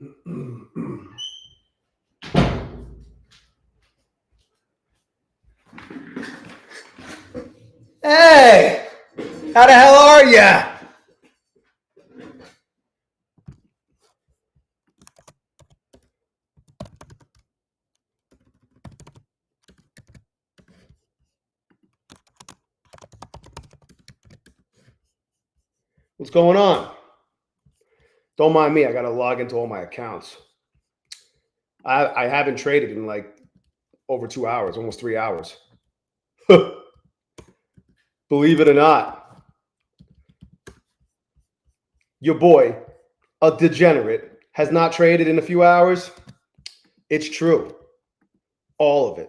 Hey, how the hell are ya? What's going on? Don't mind me. I got to log into all my accounts. I haven't traded in like over 2 hours, almost 3 hours. Believe it or not, your boy, a degenerate, has not traded in a few hours. It's true. All of it.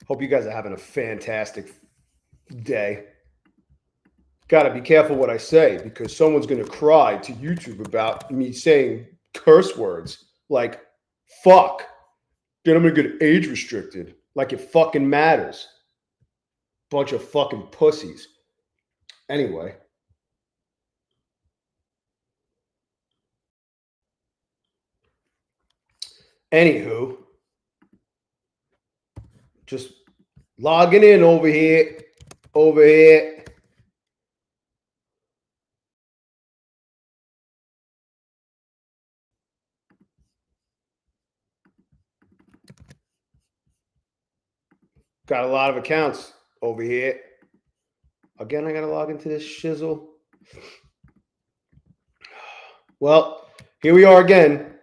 Hope you guys are having a fantastic day. Got to be careful what I say because someone's going to cry to YouTube about me saying curse words like fuck. Then I'm going to get age restricted like it fucking matters. Bunch of fucking pussies. Anyway. Anywho. Just logging in over here. Over here. Got a lot of accounts over here. Again, I got to log into this shizzle. Well, here we are again.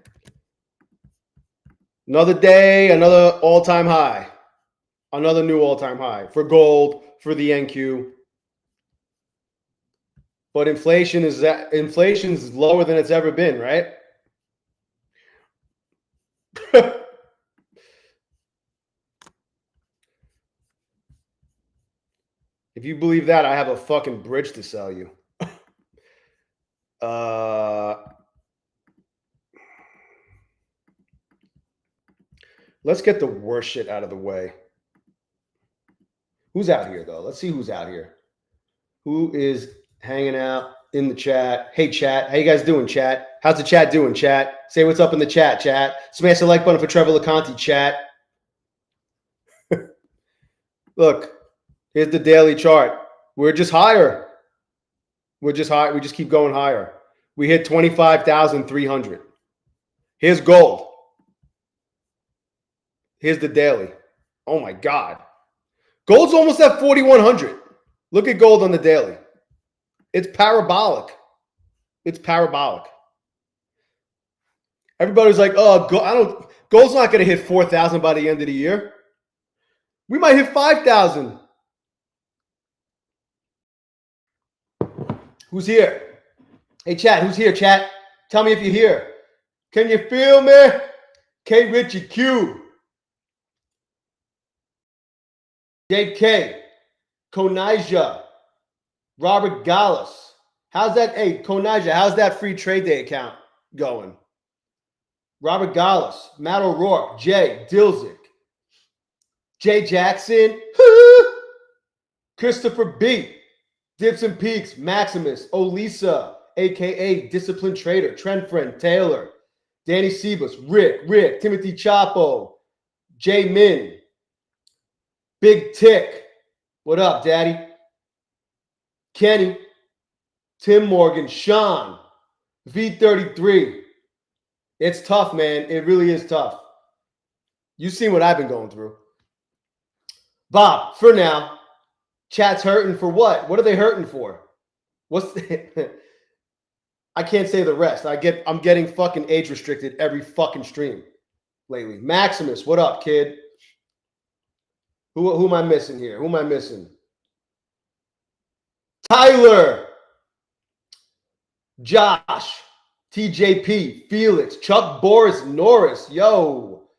Another day, another all-time high. Another new all-time high for gold, for the NQ. But inflation's lower than it's ever been, right? If you believe that, I have a fucking bridge to sell you. Let's get the worst shit out of the way. Who's out here, though? Let's see who's out here. Who is hanging out in the chat? Hey, chat. How you guys doing, chat? How's the chat doing, chat? Say what's up in the chat, chat. Smash the like button for Trevor LeConte, chat. Look, here's the daily chart. We're just higher. We're just high. We just keep going higher. We hit 25,300. Here's gold. Here's the daily. Oh, my God. Gold's almost at 4,100. Look at gold on the daily. It's parabolic. It's parabolic. Everybody's like, oh, gold's not going to hit 4,000 by the end of the year. We might hit 5,000. Who's here? Hey, chat, who's here, chat? Tell me if you're here. Can you feel me? K. Richie Q. JK. Konija. Robert Gallus. How's that? Hey, Konija, how's that free trade day account going? Robert Gallus. Matt O'Rourke. Jay Dilzik. Jay Jackson. Christopher B. Dips and Peaks. Maximus. Olisa. A.K.A. Disciplined Trader. Trend Friend. Taylor. Danny Sebus. Rick. Timothy Chapo. Jay Min. Big Tick. What up, Daddy? Kenny. Tim Morgan. Sean. V33. It's tough, man. It really is tough. You've seen what I've been going through. Bob, for now, chat's hurting for what? What are they hurting for? I can't say the rest. I'm getting fucking age restricted every fucking stream lately. Maximus, what up, kid? Who am I missing here? Who am I missing? Tyler. Josh. TJP. Felix. Chuck Boris Norris. Yo.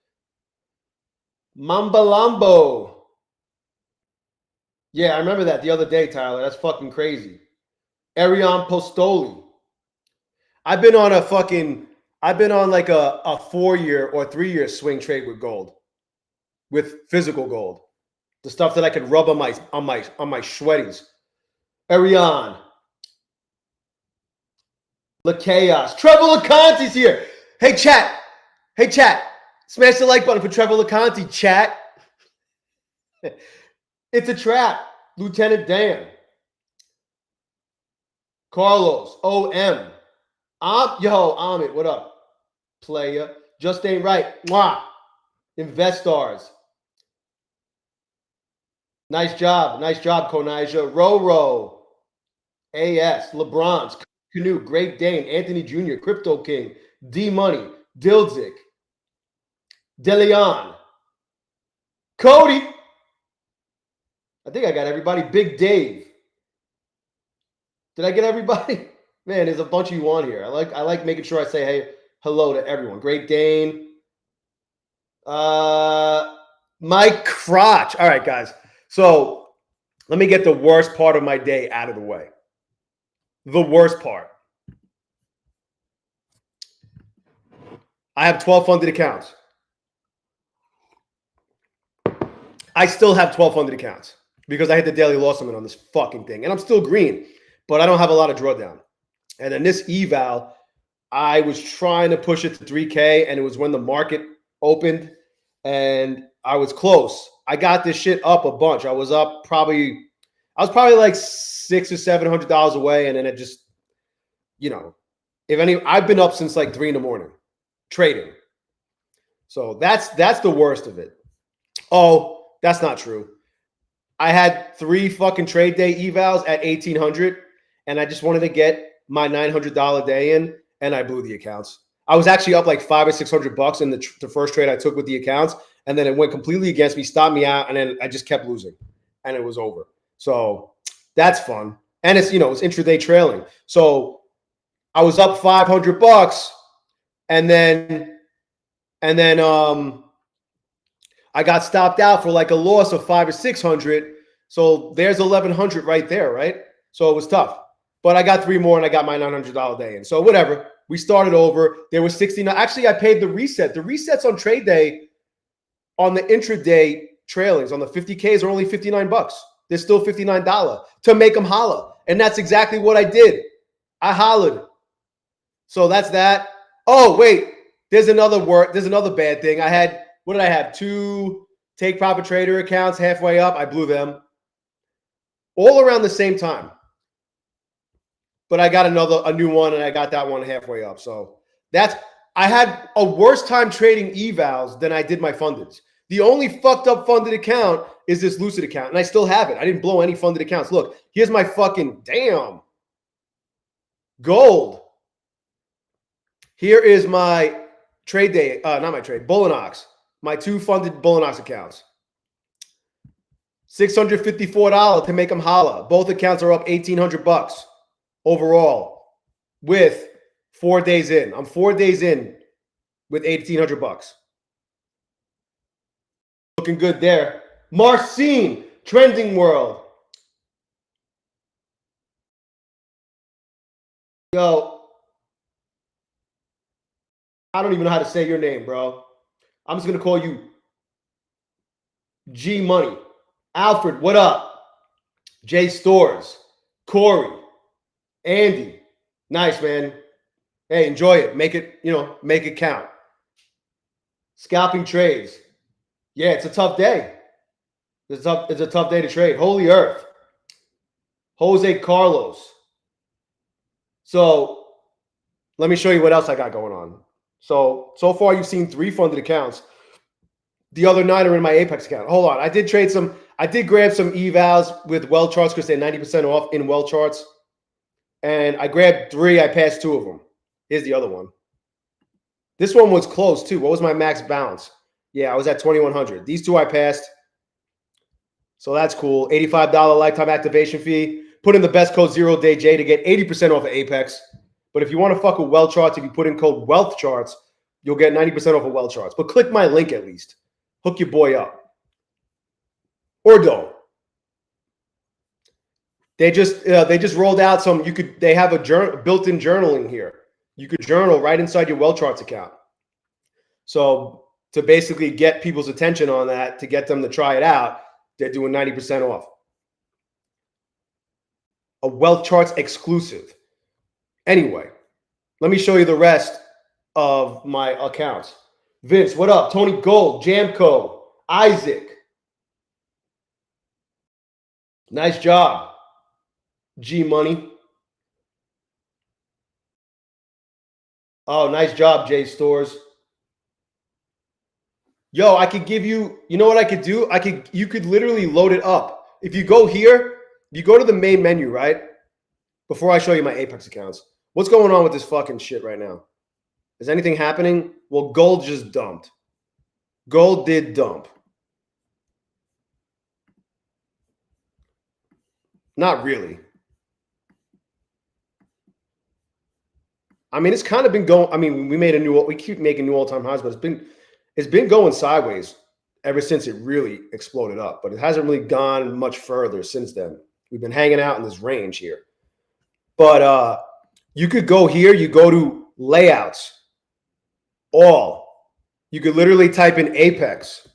Mambalambo. Yeah, I remember that the other day, Tyler. That's fucking crazy. Arion Postoli. I've been on like a 4-year or 3-year swing trade with gold. With physical gold. The stuff that I could rub on my sweaties. Ariane. La Chaos. Trevor LeConte's here. Hey, chat. Hey, chat. Smash the like button for Trevor LeConte, chat. It's a trap. Lieutenant Dan. Carlos. OM. Yo, Amit, what up? Player. Just ain't right. Mwah. Investors. Nice job. Nice job, Konija. Roro. AS. LeBron's. Canoe. Great Dane. Anthony Jr. Crypto King. D Money. Dildzik. DeLeon. Cody. I think I got everybody. Big Dave. Did I get everybody? Man, there's a bunch of you on here. I like making sure I say hey, hello to everyone. Great Dane. Mike Crotch. All right, guys. So let me get the worst part of my day out of the way. The worst part. I have 12 funded accounts. I still have 12 funded accounts because I hit the daily loss limit on this fucking thing. And I'm still green, but I don't have a lot of drawdown. And then this eval, I was trying to push it to 3K, and it was when the market opened, and I was close. I got this shit up a bunch. I was probably like $600 or $700 away, and then it just, I've been up since like 3 in the morning trading. So that's the worst of it. Oh, that's not true. I had 3 fucking trade day evals at 1,800, and I just wanted to get my $900 day in, and I blew the accounts. I was actually up like $500 or $600 in the first trade I took with the accounts, and then it went completely against me, stopped me out, and then I just kept losing, and it was over. So that's fun, and it's it's intraday trailing. So I was up $500, and then I got stopped out for like a loss of $500 or $600. So there's 1,100 right there, right? So it was tough. But I got 3 more and I got my $900 day in. So whatever. We started over. There was 69. Actually, I paid the reset. The resets on trade day, on the intraday trailings, on the 50Ks are only $59. They're still $59 to make them holla. And that's exactly what I did. I hollered. So that's that. Oh, wait. There's another bad thing. What did I have? 2 take profit trader accounts halfway up. I blew them all around the same time. But I got a new one, and I got that one halfway up. So I had a worse time trading evals than I did my fundeds. The only fucked up funded account is this Lucid account, and I still have it. I didn't blow any funded accounts. Look, here's my fucking damn gold. Here is my trade day, not my trade, bulenox. My 2 funded bulenox accounts. $654 to make them holla. Both accounts are up $1,800 overall with 4 days in. I'm 4 days in with $1,800. Looking good there. Marcine, Trending World. Yo, I don't even know how to say your name, bro. I'm just going to call you G Money. Alfred, what up? Jay Stores. Corey. Andy. Nice, man. Hey, enjoy it. Make it count. Scalping trades. Yeah, it's a tough day. It's a tough day to trade. Holy Earth. Jose Carlos. So let me show you what else I got going on. So far you've seen 3 funded accounts. The other 9 are in my Apex account. Hold on. I did grab some evals with well charts because they're 90% off in well charts. And I grabbed 3. I passed 2 of them. Here's the other one. This one was close too. What was my max balance? Yeah, I was at 2,100. These 2 I passed. So that's cool. $85 lifetime activation fee. Put in the best code ZERODAYJAY to get 80% off of Apex. But if you want to fuck with well charts, if you put in code wealth charts, you'll get 90% off of well charts. But click my link at least. Hook your boy up. Or don't. They just rolled out some. They have a built-in journaling here. You could journal right inside your well charts account. So to basically get people's attention on that, to get them to try it out, they're doing 90% off. a Wealth Charts exclusive. Anyway, let me show you the rest of my accounts. Vince, what up? Tony Gold, Jamco, Isaac. Nice job. G Money. Oh, nice job, J Stores. Yo, I could give you, you know what I could do? You could literally load it up. If you go here, you go to the main menu, right? Before I show you my Apex accounts. What's going on with this fucking shit right now? Is anything happening? Well, gold just dumped. Gold did dump. Not really. I mean, it's kind of been going. I mean, we keep making new all-time highs, but it's been going sideways ever since it really exploded up. But it hasn't really gone much further since then. We've been hanging out in this range here. But you could go here. You go to layouts. All. You could literally type in Apex.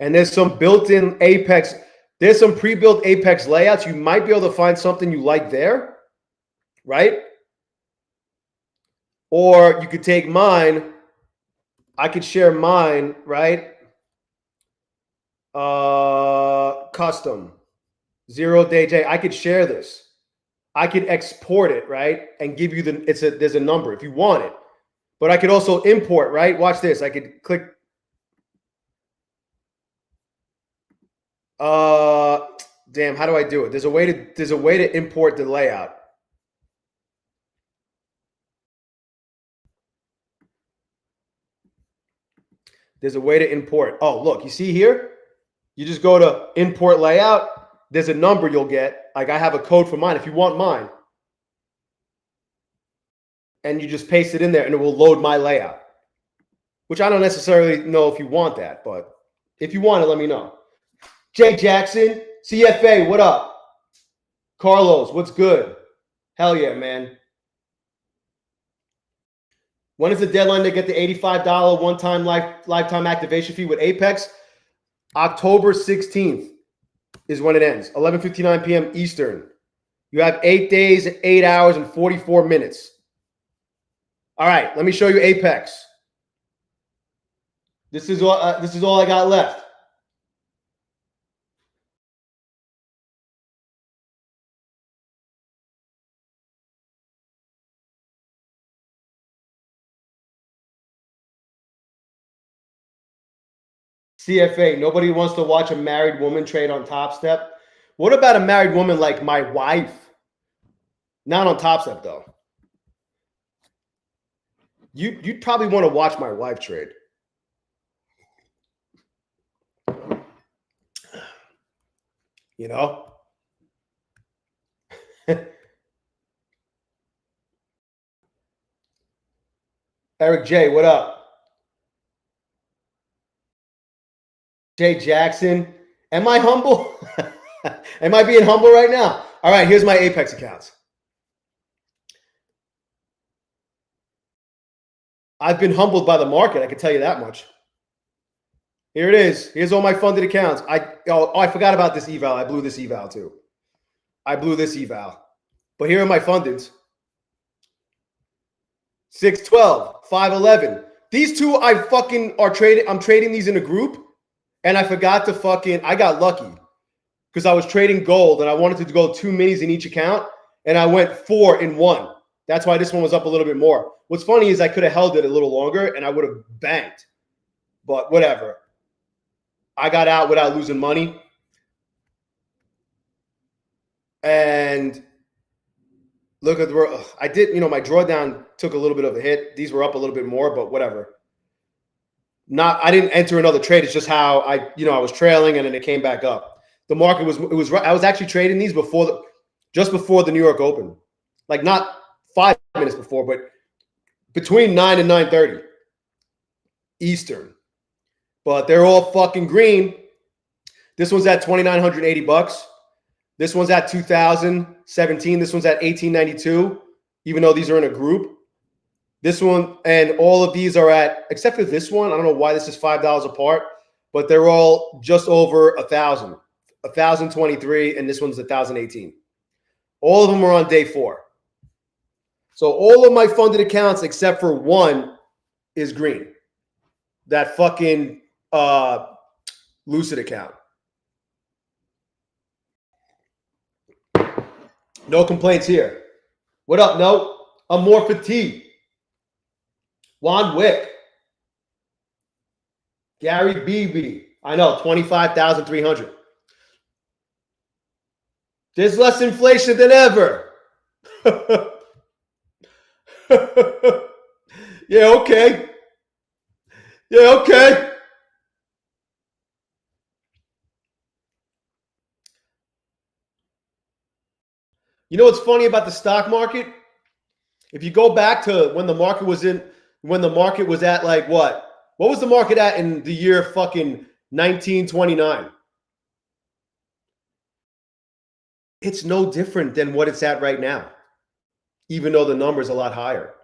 And there's some built-in Apex. There's some pre-built Apex layouts. You might be able to find something you like there, right? Or you could take mine. I could share mine, right? Custom. ZERODAYJAY. I could share this. I could export it, right? And give you there's a number if you want it. But I could also import, right? Watch this. I could click. Damn, how do I do it? There's a way to import the layout. There's a way to import. Oh, look, you see here? You just go to import layout. There's a number you'll get. Like I have a code for mine if you want mine. And you just paste it in there and it will load my layout. Which I don't necessarily know if you want that, but if you want it, let me know. Jay Jackson, CFA, what up? Carlos, what's good? Hell yeah, man. When is the deadline to get the $85 one-time lifetime activation fee with Apex? October 16th is when it ends. 11:59 p.m. Eastern. You have 8 days, 8 hours, and 44 minutes. All right, let me show you Apex. This is all I got left. CFA, nobody wants to watch a married woman trade on Top Step. What about a married woman like my wife? Not on Top Step, though. You'd probably want to watch my wife trade. You know? Eric J, what up? Jay Jackson. Am I humble? Am I being humble right now? All right, here's my Apex accounts. I've been humbled by the market, I can tell you that much. Here it is. Here's all my funded accounts. I forgot about this eval. I blew this eval too. I blew this eval. But here are my fundeds. 612, 511. These two I'm trading these in a group. And I forgot to I got lucky because I was trading gold and I wanted to go 2 minis in each account and I went 4 in one. That's why this one was up a little bit more. What's funny is I could have held it a little longer and I would have banked, but whatever. I got out without losing money. And look at I did, my drawdown took a little bit of a hit. These were up a little bit more, but whatever. I didn't enter another trade. It's just how I was trailing and then it came back up. The market I was actually trading these just before the New York Open. Like not 5 minutes before, but between 9 and 9:30 Eastern. But they're all fucking green. This one's at $2,980. This one's at 2017. This one's at 1892, even though these are in a group. This one and all of these are at, except for this one, I don't know why this is $5 apart, but they're all just over 1,000. 1,023, and this one's 1,018. All of them are on day 4. So all of my funded accounts except for one is green. That fucking Lucid account. No complaints here. What up, no? Amorpha T. Juan Wick. Gary BB. I know, 25,300. There's less inflation than ever. Yeah, okay. Yeah, okay. You know what's funny about the stock market? If you go back to when the market was at like what? What was the market at in the year fucking 1929? It's no different than what it's at right now, even though the number's a lot higher.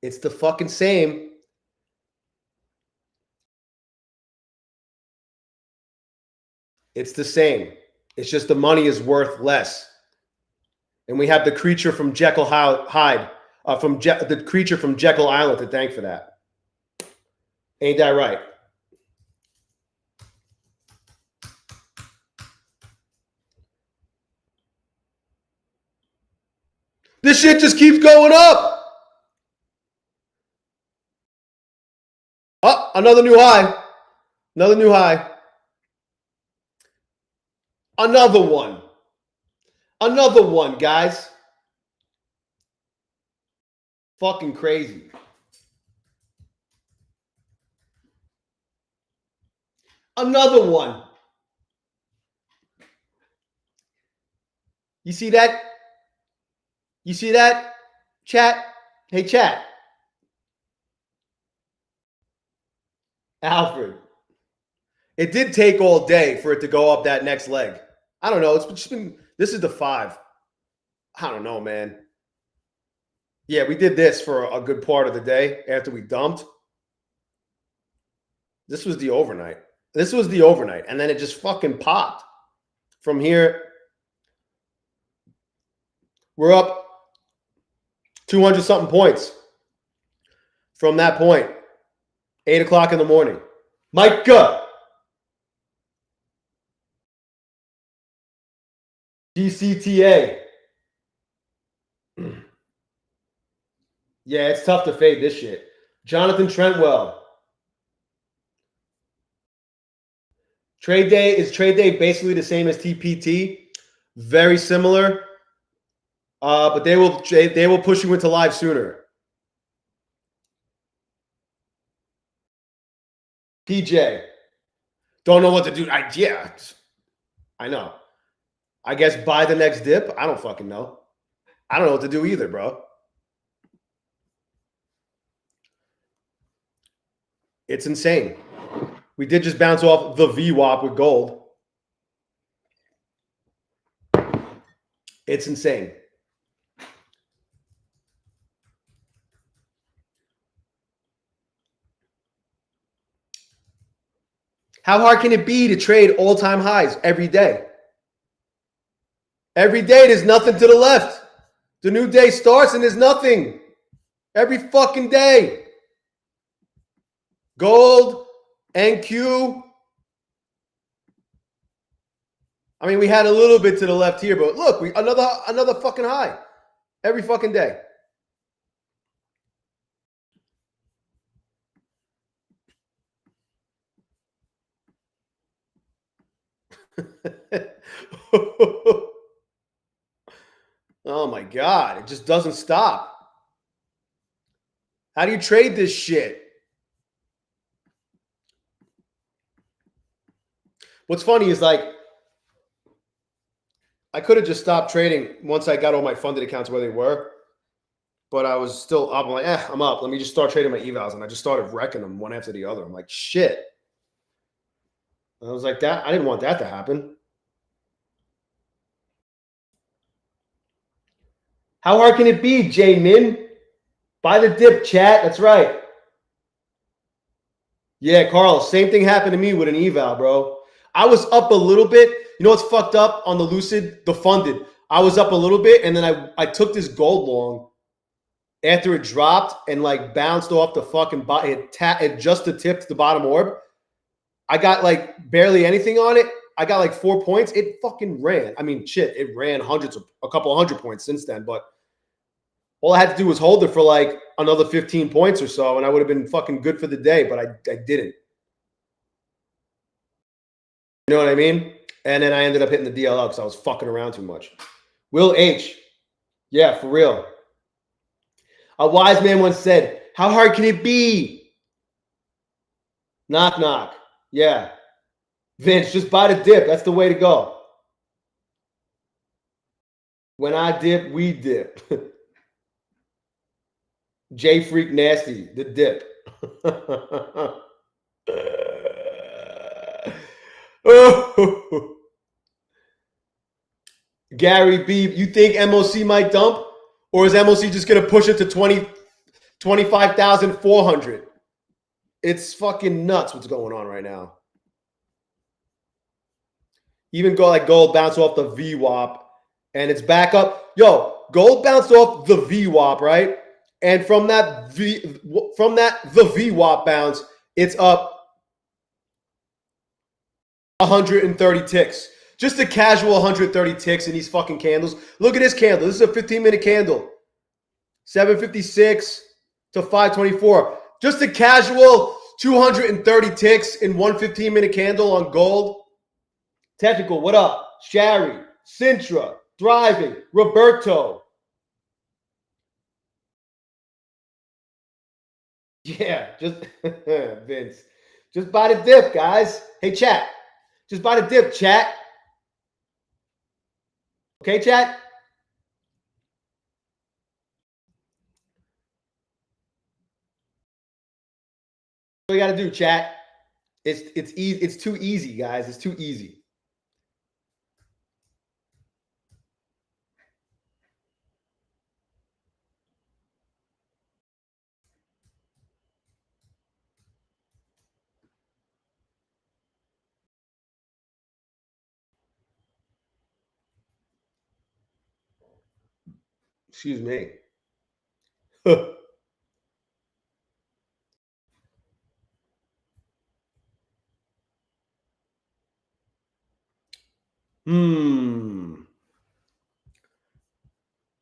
It's the fucking same. It's the same. It's just the money is worth less. And we have the creature from Jekyll Hyde, the creature from Jekyll Island to thank for that. Ain't that right? This shit just keeps going up. Oh, another new high. Another new high. Another one. Another one, guys. Fucking crazy. Another one. You see that? You see that? Chat? Hey, chat. Alfred. It did take all day for it to go up that next leg. I don't know. It's just been, this is the 5. I don't know, man. Yeah, we did this for a good part of the day after we dumped. This was the overnight. This was the overnight. And then it just fucking popped. From here, we're up 200-something points from that point. 8 o'clock in the morning. Micah. DCTA. Yeah, it's tough to fade this shit. Jonathan Trentwell. Trade day basically the same as TPT? Very similar. But they will push you into live sooner. PJ. Don't know what to do. Yeah. I know. I guess buy the next dip. I don't fucking know. I don't know what to do either, bro. It's insane. We did just bounce off the VWAP with gold. It's insane. How hard can it be to trade all-time highs every day? Every day, there's nothing to the left. The new day starts and there's nothing. Every fucking day. Gold, NQ. I mean, we had a little bit to the left here, but look, another fucking high. Every fucking day. Oh my God, it just doesn't stop. How do you trade this shit? What's funny is like, I could have just stopped trading once I got all my funded accounts where they were, but I was still up. I'm like, I'm up. Let me just start trading my evals. And I just started wrecking them one after the other. I'm like, shit. And I was like, I didn't want that to happen. How hard can it be, J-Min? Buy the dip, chat. That's right. Yeah, Carl, same thing happened to me with an eval, bro. I was up a little bit. You know what's fucked up on the Lucid? The funded. I was up a little bit, and then I took this gold long after it dropped and like bounced off the fucking bottom. It just the tip to the bottom orb. I got like barely anything on it. I got like 4 points. It fucking ran. I mean, shit, it ran a couple 100 points since then, but all I had to do was hold it for like another 15 points or so, and I would have been fucking good for the day, but I didn't. You know what I mean? And then I ended up hitting the DLL because I was fucking around too much. Will H. Yeah, for real. A wise man once said, how hard can it be? Knock, knock. Yeah. Vince, just buy the dip. That's the way to go. When I dip, we dip. J Freak Nasty, the dip. Oh. Gary B, you think MOC might dump? Or is MOC just going to push it to 25,400? It's fucking nuts what's going on right now. Even go like gold bounced off the VWAP and it's back up. Yo, gold bounced off the VWAP, right? And from that the VWAP bounce, it's up 130 ticks. Just a casual 130 ticks in these fucking candles. Look at this candle. This is a 15-minute candle. 756 to 524. Just a casual 230 ticks in one 15-minute candle on gold. Technical, what up? Shari, Sintra, Thriving, Roberto. Yeah, just Vince. Just buy the dip, guys. Hey, chat. Just buy the dip, chat. Okay, chat? What you got to do, chat? It's easy. It's too easy, guys. It's too easy. Excuse me.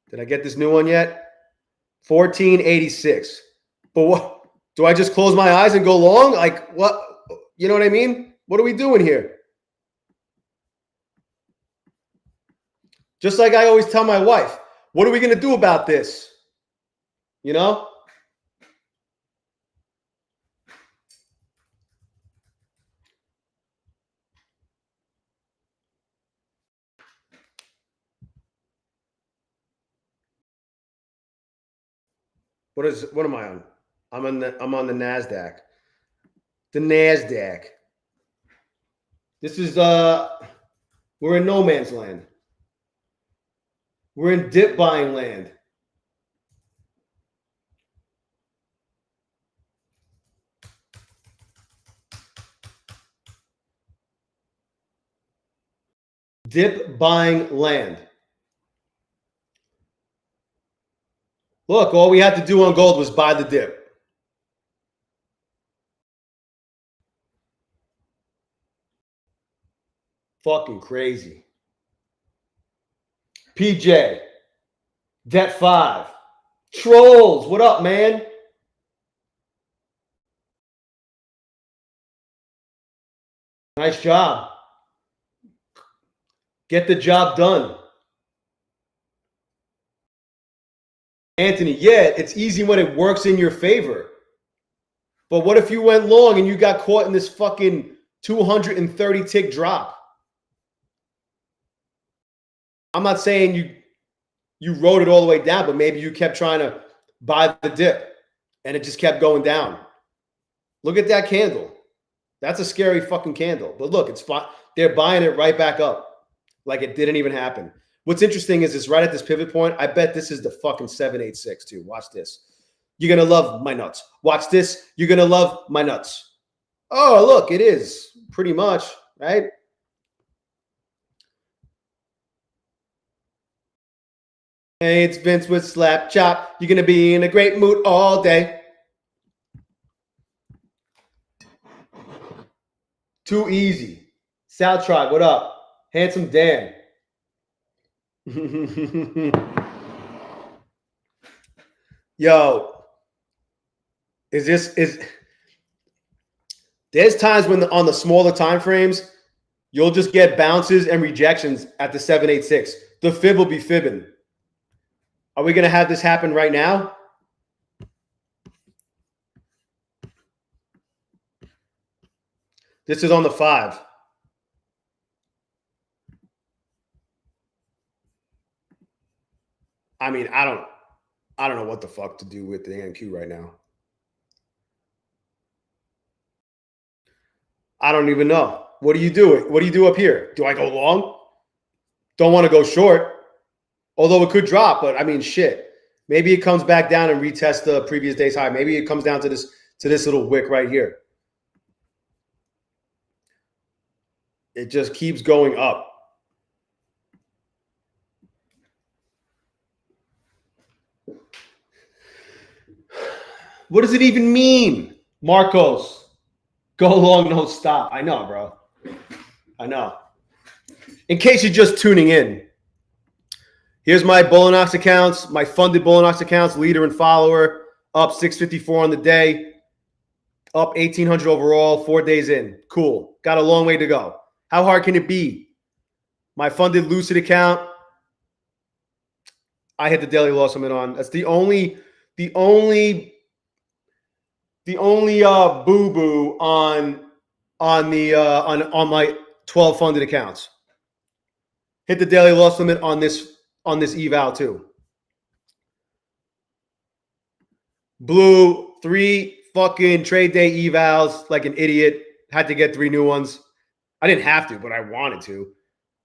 Did I get this new one yet? 1486. But what? Do I just close my eyes and go long? Like what? You know what I mean? What are we doing here? Just like I always tell my wife, what are we going to do about this? You know? What am I on? I'm on the NASDAQ. The NASDAQ. This is we're in no man's land. We're in dip buying land. Dip buying land. Look, all we had to do on gold was buy the dip. Fucking crazy. PJ. Det 5. Trolls, what up, man? Nice job. Get the job done. Anthony, yeah, it's easy when it works in your favor. But what if you went long and you got caught in this fucking 230 tick drop? I'm not saying you rode it all the way down, but maybe you kept trying to buy the dip and it just kept going down. Look at that candle. That's a scary fucking candle. But look, it's fine. They're buying it right back up like it didn't even happen. What's interesting is it's right at this pivot point. I bet this is the fucking 786 too. Watch this. You're going to love my nuts. Watch this. You're going to love my nuts. Oh, look, it is pretty much, right? Hey, it's Vince with Slap Chop. You're going to be in a great mood all day. Too easy. South Tribe, what up? Handsome Dan. Yo, there's times when on the smaller time frames, you'll just get bounces and rejections at the 786. The fib will be fibbing. Are we going to have this happen right now? This is on the 5. I mean, I don't know what the fuck to do with the NQ right now. I don't even know. What do you do? What do you do up here? Do I go long? Don't want to go short. Although it could drop, but I mean, shit. Maybe it comes back down and retests the previous day's high. Maybe it comes down to this little wick right here. It just keeps going up. What does it even mean? Marcos, go long, no stop. I know, bro. I know. In case you're just tuning in, here's my bulenox accounts, my funded bulenox accounts, leader and follower, up 654 on the day, up 1,800 overall, 4 days in. Cool. Got a long way to go. How hard can it be? My funded Lucid account, I hit the daily loss limit on. That's the only boo-boo on my 12 funded accounts. Hit the daily loss limit on this eval too. Blew 3 fucking trade day evals like an idiot. Had to get 3 new ones. I didn't have to, but I wanted to.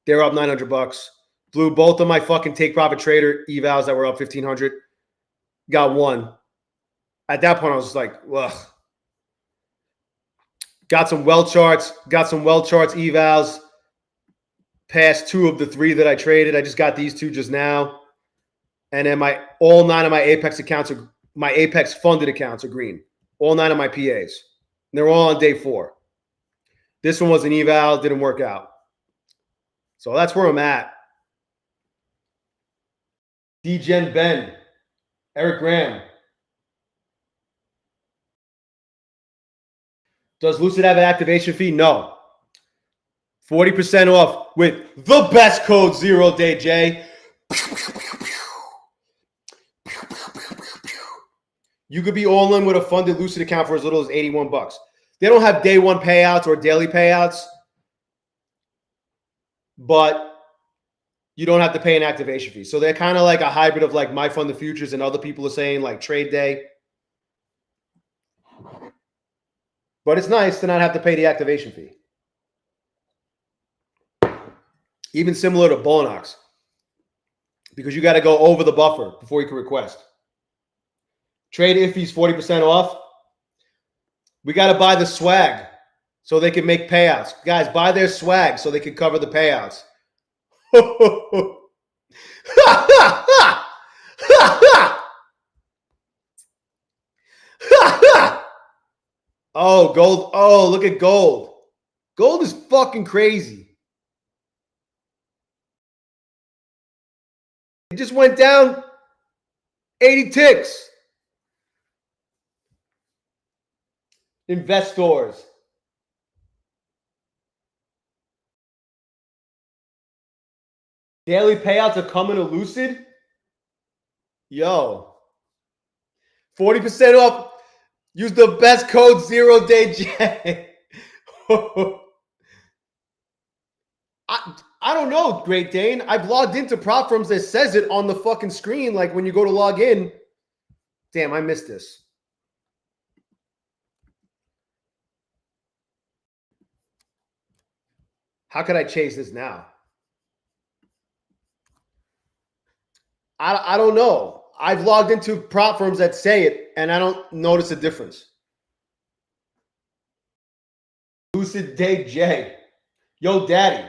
They were up $900. Blew both of my fucking take profit trader evals that were up 1,500. Got 1. At that point, I was just like, ugh. Got some well charts. Got some well charts evals. Past 2 of the 3 that I traded. I just got these 2 just now. And then all 9 of my Apex accounts my Apex funded accounts are green. All 9 of my PAs. And they're all on day 4. This one was an eval, didn't work out. So that's where I'm at. DGen Ben. Eric Graham. Does Lucid have an activation fee? No. 40% off with the best code ZERODAYJAY. You could be all in with a funded Lucid account for as little as $81. They don't have day 1 payouts or daily payouts, but you don't have to pay an activation fee. So they're kind of like a hybrid of like My Funded Futures and other people are saying like Trade Day. But it's nice to not have to pay the activation fee. Even similar to bulenox, because you got to go over the buffer before you can request. Trade iffies 40% off. We got to buy the swag so they can make payouts. Guys, buy their swag so they can cover the payouts. Oh, gold. Oh, look at gold. Gold is fucking crazy. It just went down 80 ticks. Investors. Daily payouts are coming to Lucid. Yo. 40% off. Use the best code ZERODAYJAY. I don't know, Great Dane. I've logged into prop firms that says it on the fucking screen, like when you go to log in. Damn, I missed this. How could I chase this now? I don't know. I've logged into prop firms that say it, and I don't notice a difference. Lucid Day J. Yo, daddy.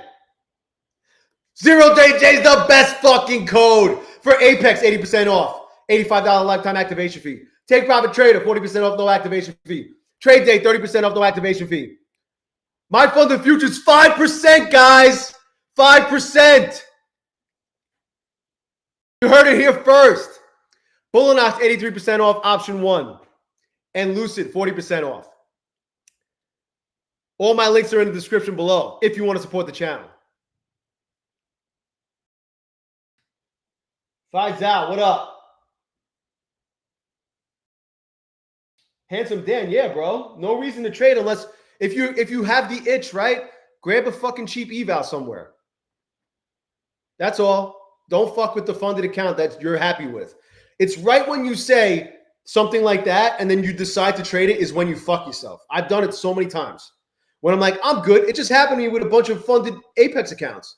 ZERODAYJAY is the best fucking code For Apex, 80% off. $85 lifetime activation fee. Take Profit Trader, 40% off, no activation fee. Trade Day, 30% off, no activation fee. My Funded Futures, 5%, guys. 5%. You heard it here first. bulenox, 83% off, option 1. And Lucid, 40% off. All my links are in the description below if you want to support the channel. Faisal, what up? Handsome Dan, yeah, bro. No reason to trade unless if you have the itch, right? Grab a fucking cheap eval somewhere. That's all. Don't fuck with the funded account that you're happy with. It's right when you say something like that and then you decide to trade it is when you fuck yourself. I've done it so many times. When I'm like, I'm good. It just happened to me with a bunch of funded Apex accounts.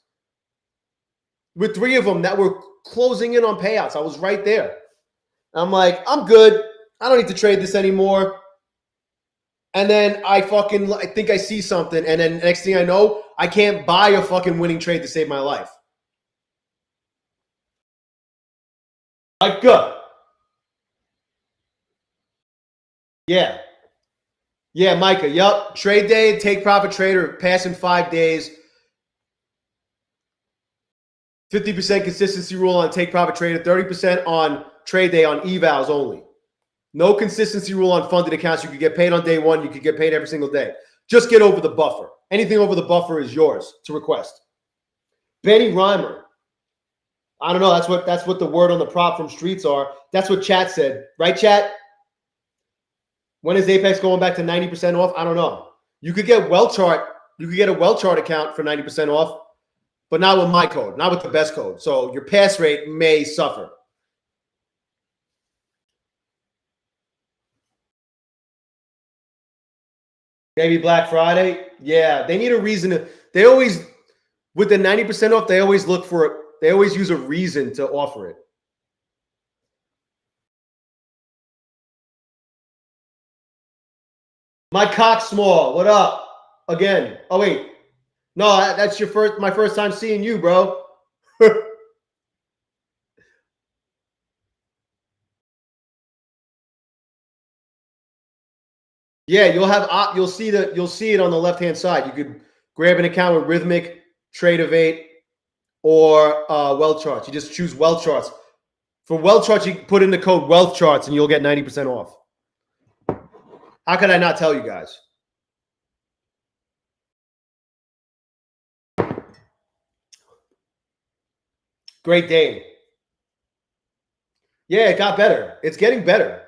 With 3 of them that were closing in on payouts. I was right there. I'm like, I'm good. I don't need to trade this anymore. And then I think I see something. And then next thing I know, I can't buy a fucking winning trade to save my life. Like, good. Yeah. Yeah, Micah. Yup. Trade day, take profit trader, pass in 5 days. 50% consistency rule on take profit trader, 30% on trade day on evals only. No consistency rule on funded accounts. You could get paid on day 1. You could get paid every single day. Just get over the buffer. Anything over the buffer is yours to request. Benny Reimer. I don't know. That's what the word on the prop from Streets are. That's what chat said. Right, chat? When is Apex going back to 90% off? I don't know. You could get WellChart. You could get a WellChart account for 90% off, but not with my code, not with the best code. So your pass rate may suffer. Maybe Black Friday. Yeah, they need a reason to. They always, with the 90% off, they always look for it. They always use a reason to offer it. My cock small. What up? Again. Oh wait. No, that's my first time seeing you, bro. Yeah, you'll see it on the left-hand side. You could grab an account with Rhythmic, Tradeovate, or Wealth Charts. You just choose Wealth Charts. For Wealth Charts, you put in the code Wealth Charts and you'll get 90% off. How could I not tell you guys? Great Dane. Yeah, it got better. It's getting better.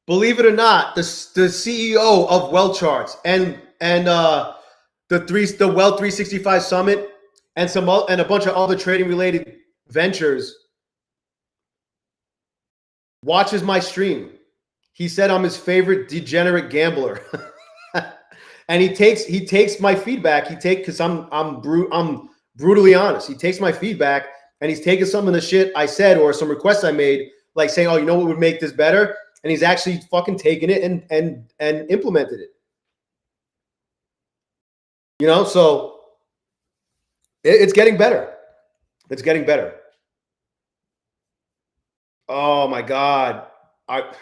Believe it or not, the CEO of Wealth Charts and the Wealth 365 Summit and a bunch of other trading related ventures watches my stream. He said I'm his favorite degenerate gambler. And he takes my feedback. Because I'm brutally honest. He takes my feedback and he's taking some of the shit I said or some requests I made, like saying, "Oh, you know what would make this better?" And he's actually fucking taken it and implemented it. You know, so it's getting better. It's getting better. Oh my God. I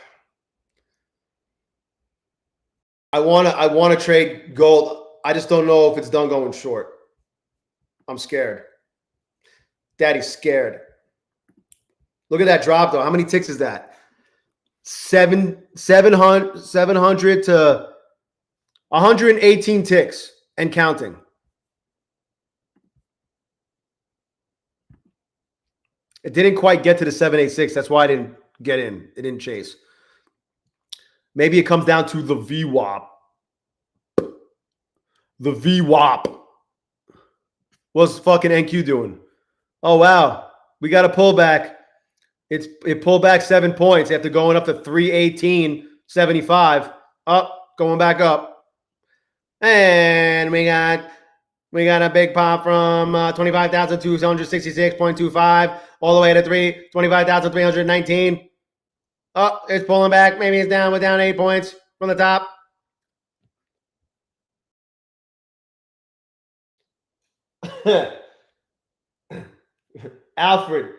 wanna trade gold. I just don't know if it's done going short. I'm scared. Daddy's scared. Look at that drop though. How many ticks is that? 700 to 118 ticks and counting. It didn't quite get to the 786. That's why I didn't get in. It didn't chase. Maybe it comes down to the VWAP. The VWAP. What's fucking NQ doing? Oh, wow. We got a pullback. It pulled back 7 points after going up to 318.75. Up, going back up. And we got a big pop from 25,266.25 all the way to 25,319. Oh, it's pulling back. Maybe it's down. We're down 8 points from the top. Alfred,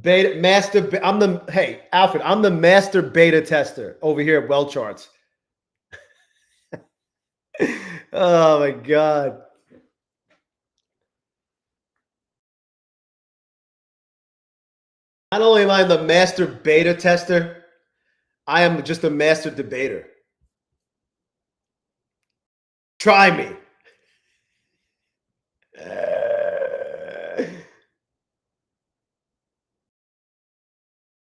beta master. Alfred, I'm the master beta tester over here at Well Charts. Oh my God. Not only am I the master beta tester, I am just a master debater. Try me.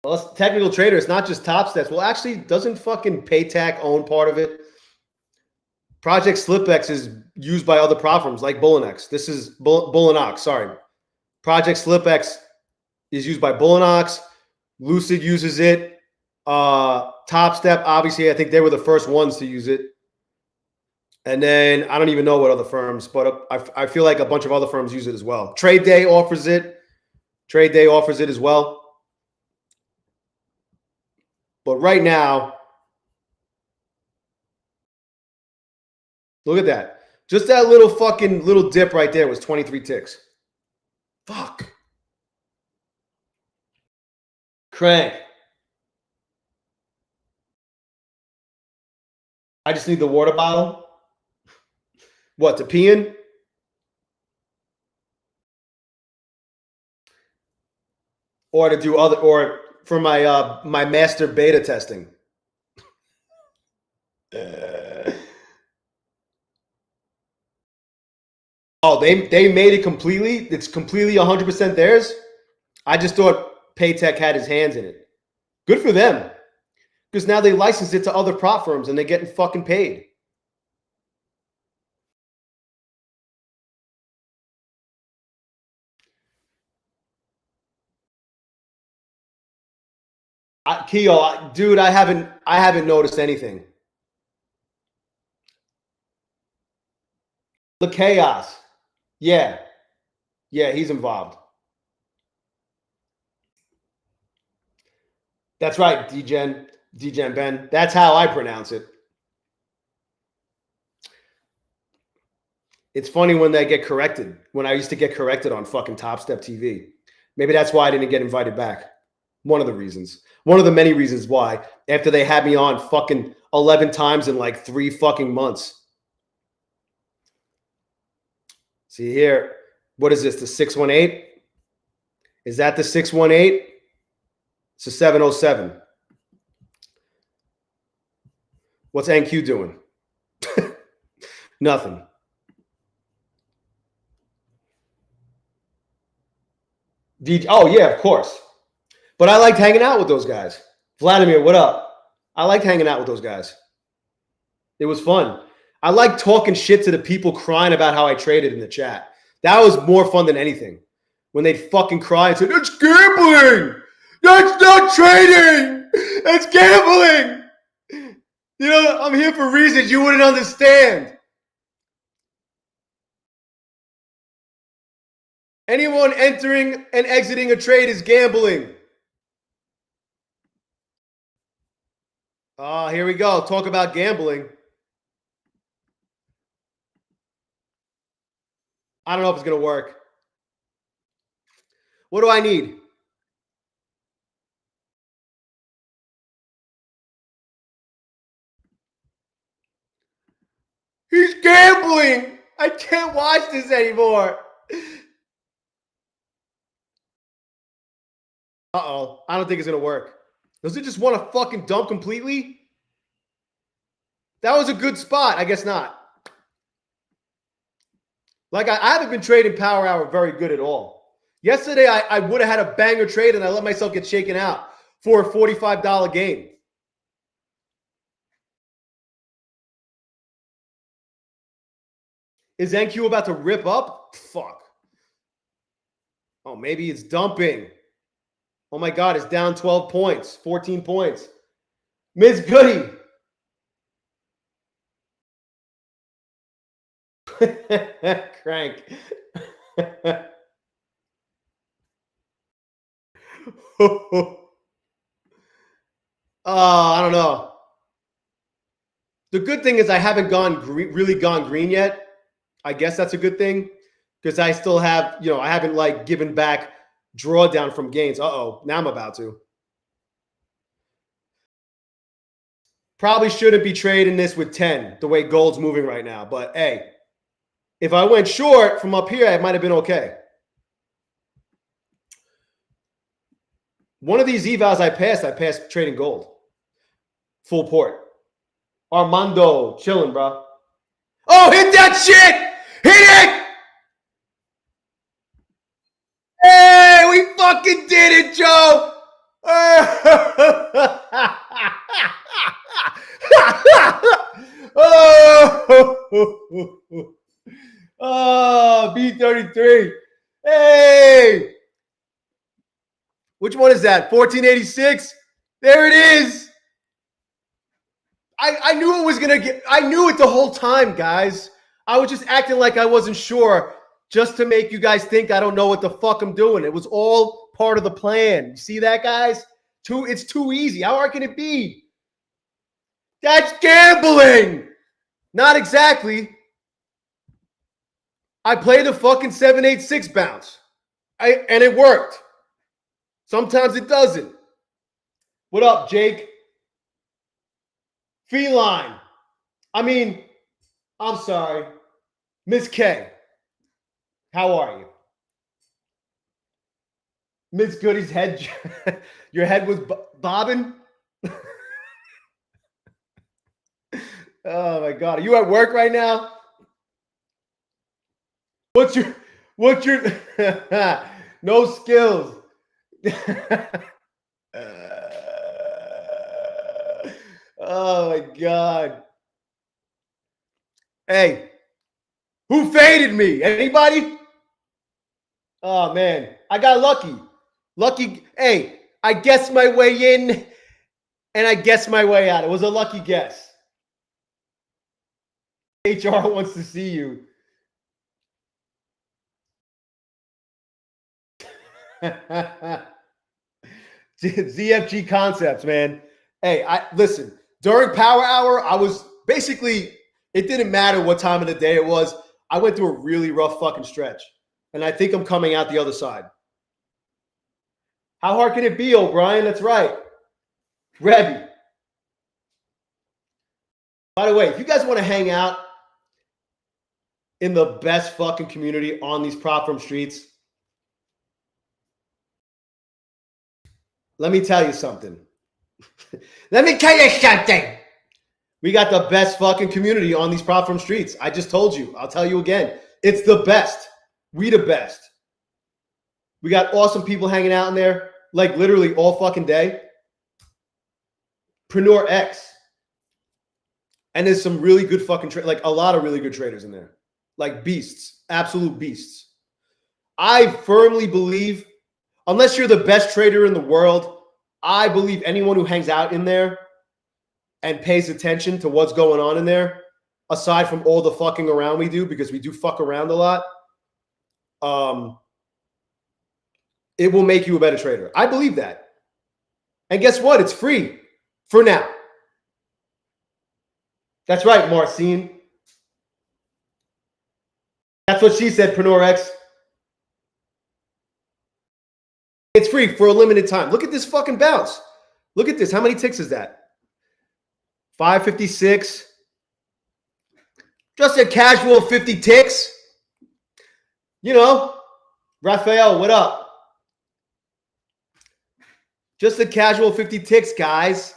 Well, it's technical trader. It's not just top steps. Well, actually, doesn't fucking Paytac own part of it? Project SlipX is used by other platforms like bulenox. This is bulenox. Sorry. Project SlipX is used by bulenox. Lucid uses it. Top Step, obviously, I think they were the first ones to use it. And then I don't even know what other firms, but I feel like a bunch of other firms use it as well. TradeDay offers it. TradeDay offers it as well. But right now, look at that. Just that little fucking little dip right there was 23 ticks. Fuck. Crank. I just need the water bottle. What, to pee in? Or to do other, or for my my master beta testing. Oh, they made it completely. It's completely 100% theirs. I just thought Paytech had his hands in it. Good for them, because now they license it to other prop firms and they're getting fucking paid. Dude, I haven't noticed anything. The chaos. Yeah. Yeah, he's involved. That's right, DGen Ben. That's how I pronounce it. It's funny when they get corrected. When I used to get corrected on fucking Top Step TV. Maybe that's why I didn't get invited back. One of the reasons. One of the many reasons why. After they had me on fucking 11 times in like 3 fucking months. See here. What is this? The 618? Is that the 618? It's a 707. What's NQ doing? Nothing. Oh, yeah, of course. But I liked hanging out with those guys. Vladimir, what up? I liked hanging out with those guys. It was fun. I like talking shit to the people crying about how I traded in the chat. That was more fun than anything. When they'd fucking cry and say, "That's gambling! That's not trading! That's gambling!" You know, I'm here for reasons you wouldn't understand. Anyone entering and exiting a trade is gambling. Oh, here we go. Talk about gambling. I don't know if it's going to work. What do I need? He's gambling. I can't watch this anymore. Uh-oh. I don't think it's going to work. Does it just want to fucking dump completely? That was a good spot. I guess not. Like, I haven't been trading Power Hour very good at all. Yesterday, I would have had a banger trade, and I let myself get shaken out for a $45 gain. Is NQ about to rip up? Fuck. Oh, maybe it's dumping. Oh, my God. It's down 12 points, 14 points. Miss Goody. Crank. I don't know. The good thing is I haven't really gone green yet. I guess that's a good thing because I still have, I haven't like given back drawdown from gains. Uh-oh, now I'm about to. Probably shouldn't be trading this with 10 the way gold's moving right now. But hey, if I went short from up here, it might have been okay. One of these evals I passed trading gold. Full port. Armando, chilling, bro. Oh, hit that shit! Hit it! Hey, we fucking did it, Joe! Oh, B33. Hey! Which one is that? 1486? There it is. I knew it was going to get, I knew it the whole time, guys. I was just acting like I wasn't sure just to make you guys think I don't know what the fuck I'm doing. It was all part of the plan. You see that, guys? It's too easy. How hard can it be? That's gambling. Not exactly. I played the fucking 786 bounce. And it worked. Sometimes it doesn't. What up, Jake? Feline. I mean, I'm sorry. Miss K. How are you? Miss Goody's head. Your head was bobbing? Oh my God. Are you at work right now? What's your no skills. Oh my God. Hey, who faded me? Anybody? Oh man, I got lucky. Lucky. Hey, I guessed my way in and I guessed my way out. It was a lucky guess. HR wants to see you. ZFG concepts, man. Hey, listen. During Power Hour, I was basically, it didn't matter what time of the day it was. I went through a really rough fucking stretch. And I think I'm coming out the other side. How hard can it be, O'Brien? That's right. Rebby. By the way, if you guys want to hang out in the best fucking community on these prop firm streets, let me tell you something. Let me tell you something. We got the best fucking community on these prop firm streets. I just told you. I'll tell you again. It's the best. We the best. We got awesome people hanging out in there, like literally all fucking day. Preneur X. And there's some really good fucking like a lot of really good traders in there. Like beasts. Absolute beasts. I firmly believe, unless you're the best trader in the world, I believe anyone who hangs out in there and pays attention to what's going on in there, aside from all the fucking around we do, because we do fuck around a lot, it will make you a better trader. I believe that. And guess what? It's free for now. That's right, Marcine. That's what she said, Preneur X. It's free for a limited time. Look at this fucking bounce. Look at this. How many ticks is that? 556. Just a casual 50 ticks. You know, Raphael, what up? Just a casual 50 ticks, guys.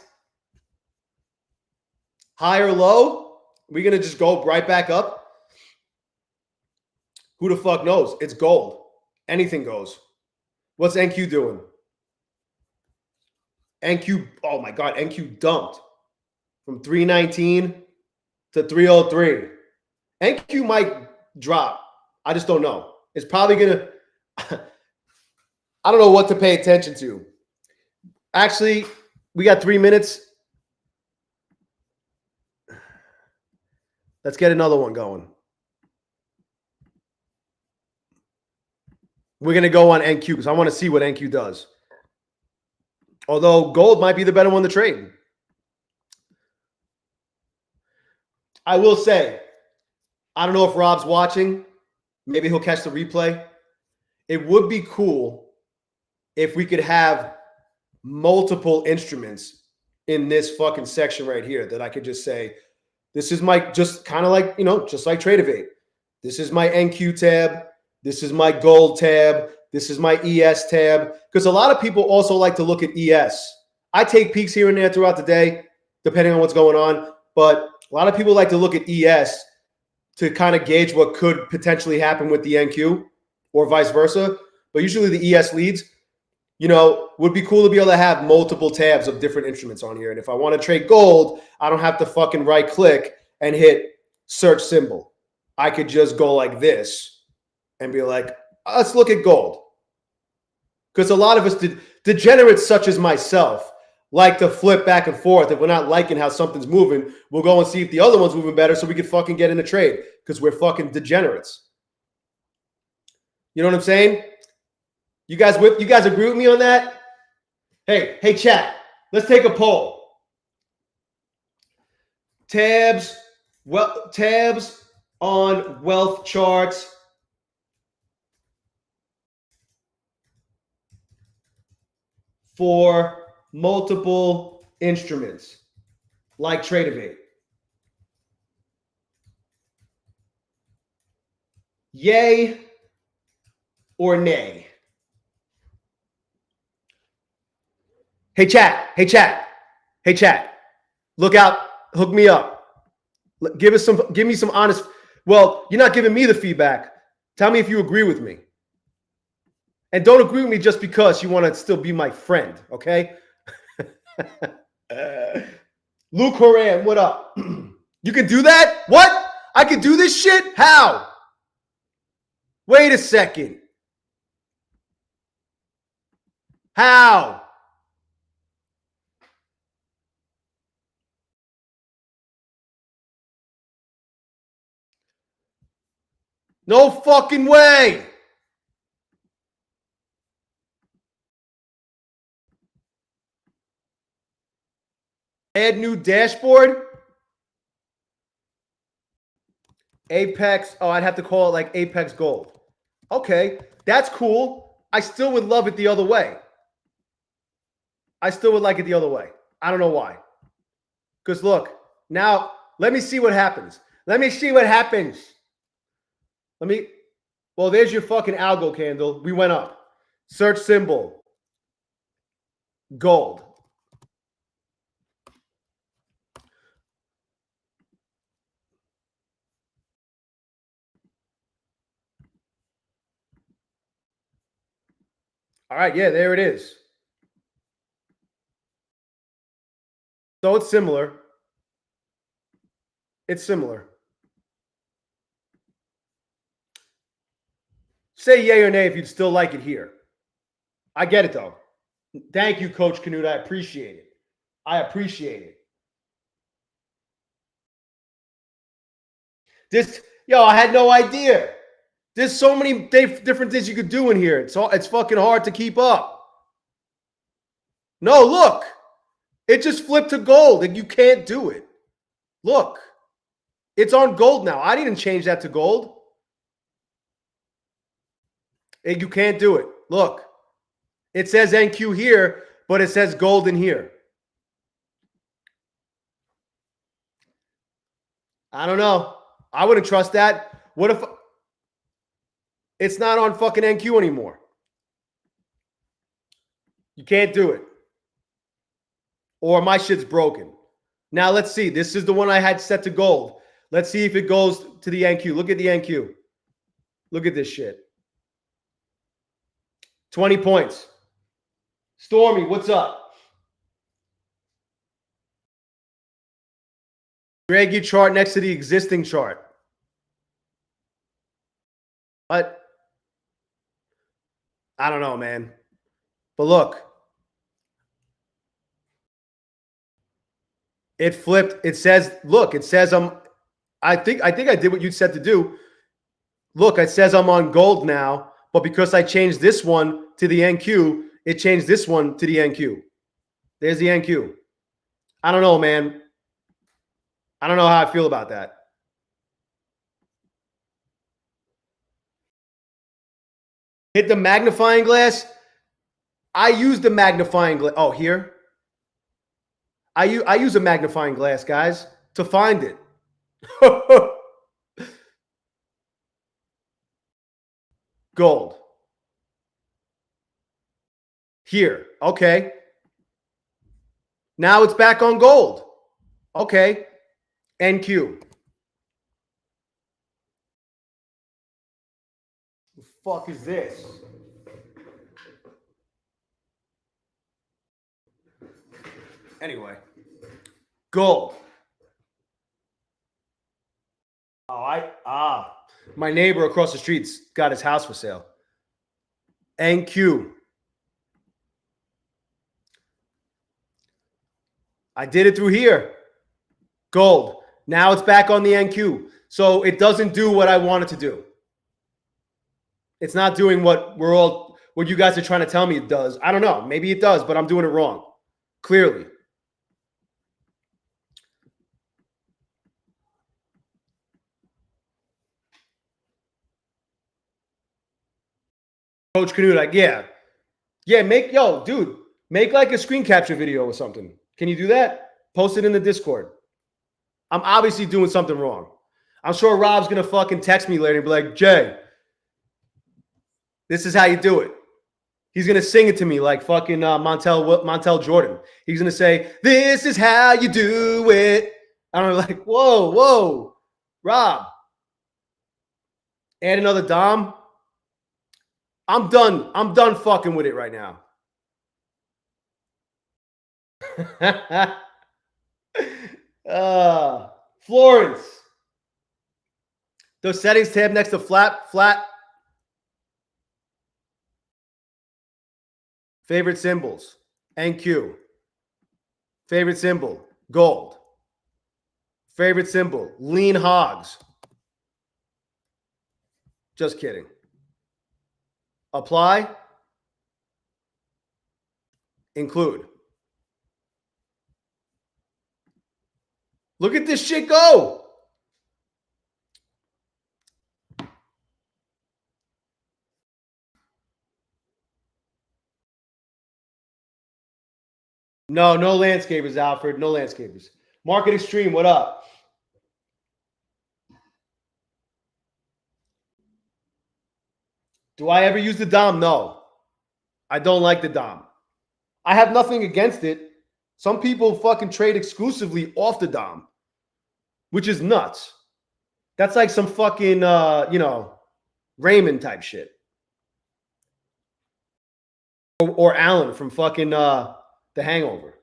High or low? We're going to just go right back up? Who the fuck knows? It's gold. Anything goes. What's NQ doing? NQ, oh my God, NQ dumped from 319 to 303. NQ might drop. I just don't know. It's probably going to, I don't know what to pay attention to. Actually, we got 3 minutes. Let's get another one going. We're going to go on NQ because I want to see what NQ does. Although gold might be the better one to trade. I will say, I don't know if Rob's watching. Maybe he'll catch the replay. It would be cool if we could have multiple instruments in this fucking section right here that I could just say, this is my, just kind of like, you know, just like tradeday. This is my NQ tab. This is my gold tab. This is my ES tab. Because a lot of people also like to look at ES. I take peeks here and there throughout the day, depending on what's going on. But a lot of people like to look at ES to kind of gauge what could potentially happen with the NQ or vice versa. But usually the ES leads. You know, would be cool to be able to have multiple tabs of different instruments on here. And if I want to trade gold, I don't have to fucking right click and hit search symbol. I could just go like this and be like, let's look at gold. Because a lot of us, degenerates such as myself, like to flip back and forth. If we're not liking how something's moving, we'll go and see if the other one's moving better so we can fucking get in a trade because we're fucking degenerates. You know what I'm saying? You guys agree with me on that? Hey, chat. Let's take a poll. Tabs on wealth charts for multiple instruments like tradeday. Yay or nay? Hey chat. Look out, hook me up. Give me some honest. Well, you're not giving me the feedback. Tell me if you agree with me. And don't agree with me just because you want to still be my friend, okay? Luke Horan, what up? You can do that? What? I can do this shit? How? Wait a second. How? No fucking way. Add new dashboard. Apex. Oh, I'd have to call it like Apex Gold. Okay, that's cool. I still would love it the other way. I still would like it the other way. I don't know why. Because look, now let me see what happens. Well, there's your fucking algo candle. We went up. Search symbol. Gold. All right, yeah, there it is. So it's similar. It's similar. Say yay or nay if you'd still like it here. I get it, though. Thank you, Coach Canute. I appreciate it. I had no idea. There's so many different things you could do in here. It's fucking hard to keep up. No, look. It just flipped to gold, and you can't do it. Look. It's on gold now. I didn't change that to gold. And you can't do it. Look. It says NQ here, but it says gold in here. I don't know. I wouldn't trust that. What if it's not on fucking NQ anymore? You can't do it. Or my shit's broken. Now let's see. This is the one I had set to gold. Let's see if it goes to the NQ. Look at the NQ. Look at this shit. 20 points. Stormy, what's up? Drag your chart next to the existing chart. But I don't know, man. But look. It flipped. It says, look, it says I think I did what you said to do. Look, it says I'm on gold now, but because I changed this one to the NQ, it changed this one to the NQ. There's the NQ. I don't know, man. I don't know how I feel about that. Hit the magnifying glass. I use the magnifying glass. Oh, here. I use a magnifying glass, guys, to find it. Gold. Here. Okay. Now it's back on gold. Okay. NQ. The fuck is this? Anyway. Gold. Oh, my neighbor across the street's got his house for sale. NQ. I did it through here. Gold. Now it's back on the NQ. So it doesn't do what I want it to do. It's not doing what you guys are trying to tell me it does. I don't know. Maybe it does, but I'm doing it wrong. Clearly. Coach Canute, like, yeah, make like a screen capture video or something. Can you do that? Post it in the Discord. I'm obviously doing something wrong. I'm sure Rob's gonna fucking text me later and be like, Jay, this is how you do it. He's gonna sing it to me like fucking Montel Jordan. He's gonna say, "This is how you do it." And I'm like, whoa, Rob, add another Dom. I'm done. I'm done fucking with it right now. Florence. The settings tab next to flat. Favorite symbols. NQ. Favorite symbol. Gold. Favorite symbol. Lean hogs. Just kidding. Apply. Include. Look at this shit go. No landscapers, Alfred. No landscapers. Market Extreme, what up? Do I ever use the Dom? No. I don't like the Dom. I have nothing against it. Some people fucking trade exclusively off the Dom, which is nuts. That's like some fucking, Raymond type shit. Or Alan from fucking The Hangover.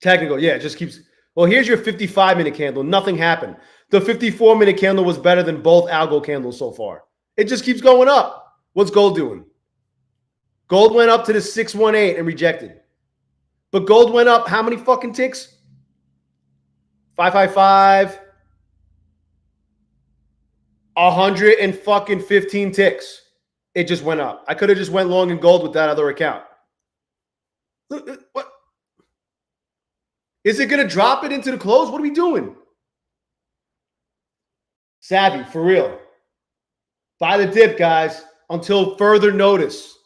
Technical, yeah, it just keeps. Well, here's your 55-minute candle. Nothing happened. The 54-minute candle was better than both algo candles so far. It just keeps going up. What's gold doing? Gold went up to the 618 and rejected. But gold went up how many fucking ticks? 555. 115 ticks. It just went up. I could have just went long in gold with that other account. What? Is it going to drop it into the close? What are we doing? Savvy, for real. Buy the dip, guys, until further notice.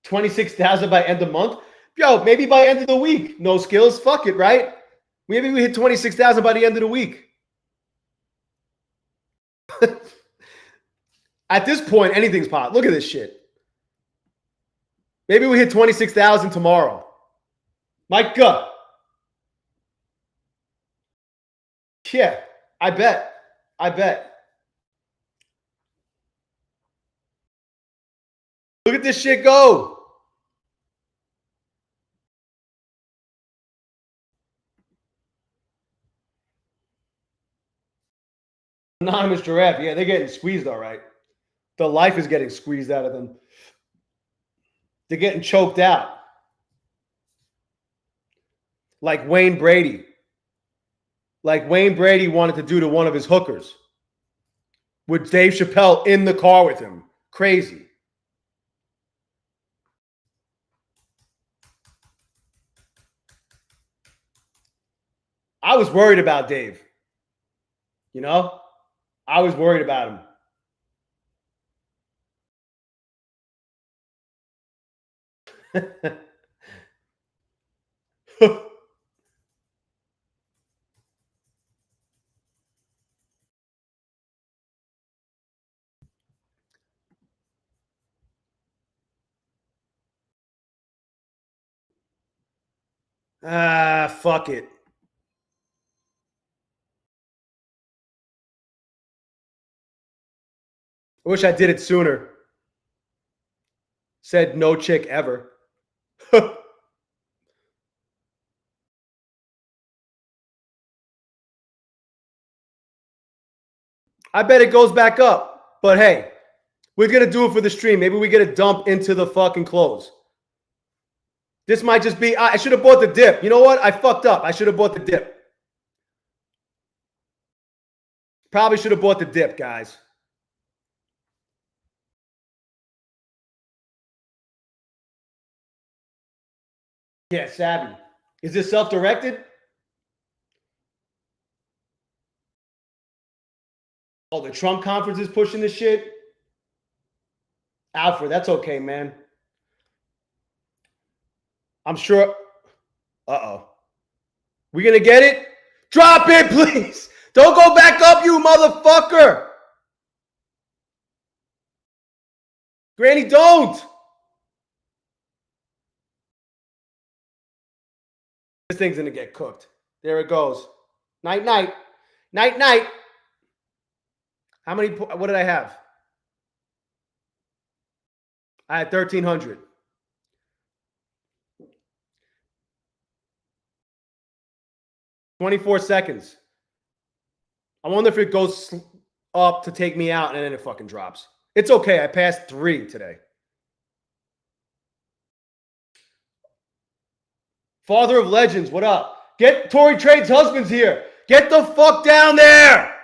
$26,000 by end of month. Yo, maybe by end of the week. No skills. Fuck it, right? Maybe we hit 26,000 by the end of the week. At this point, anything's possible. Look at this shit. Maybe we hit 26,000 tomorrow. My gut. Yeah, I bet. Look at this shit go. Anonymous Giraffe. Yeah, they're getting squeezed all right. The life is getting squeezed out of them. They're getting choked out. Like Wayne Brady. Like Wayne Brady wanted to do to one of his hookers. With Dave Chappelle in the car with him. Crazy. I was worried about Dave. You know, I was worried about him. Fuck it. I wish I did it sooner. Said no chick ever. I bet it goes back up. But hey, we're going to do it for the stream. Maybe we get a dump into the fucking close. This might just be, I should have bought the dip. You know what? I fucked up. I should have bought the dip. Probably should have bought the dip, guys. Yeah, savvy. Is this self-directed? Oh, the Trump conference is pushing this shit? Alfred, that's okay, man. I'm sure. Uh-oh. We gonna get it? Drop it, please. Don't go back up, you motherfucker. Granny, don't. This thing's gonna get cooked. There it goes. Night, night. Night, night. How many? What did I have? I had 1,300. $24 seconds. I wonder if it goes up to take me out and then it fucking drops. It's okay. I passed 3 today. Father of Legends, what up? Get Tory Trade's husband's here. Get the fuck down there.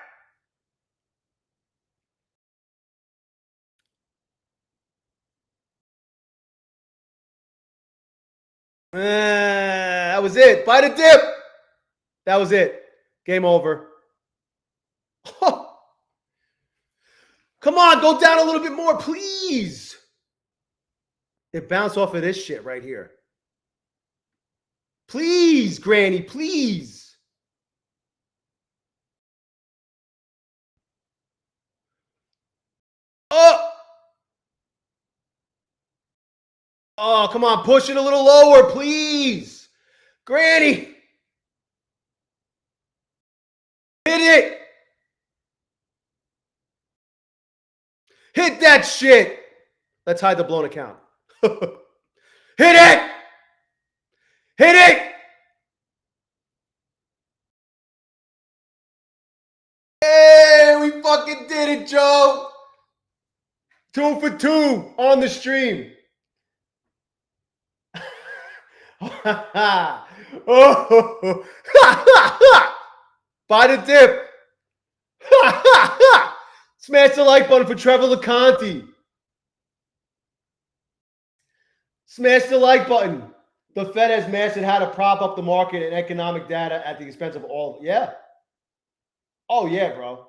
That was it. Buy the dip. That was it. Game over. Come on, go down a little bit more, please. It bounced off of this shit right here. Please, Granny, please. Oh, come on, push it a little lower, please. Granny. Hit it. Hit that shit. Let's hide the blown account. Hit it. Hit it. Hey, we fucking did it, Joe. 2 for 2 on the stream. Oh. Buy the dip. Smash the like button for Trevor LeConte. Smash the like button. The Fed has mastered how to prop up the market and economic data at the expense of all. Yeah. Oh, yeah, bro.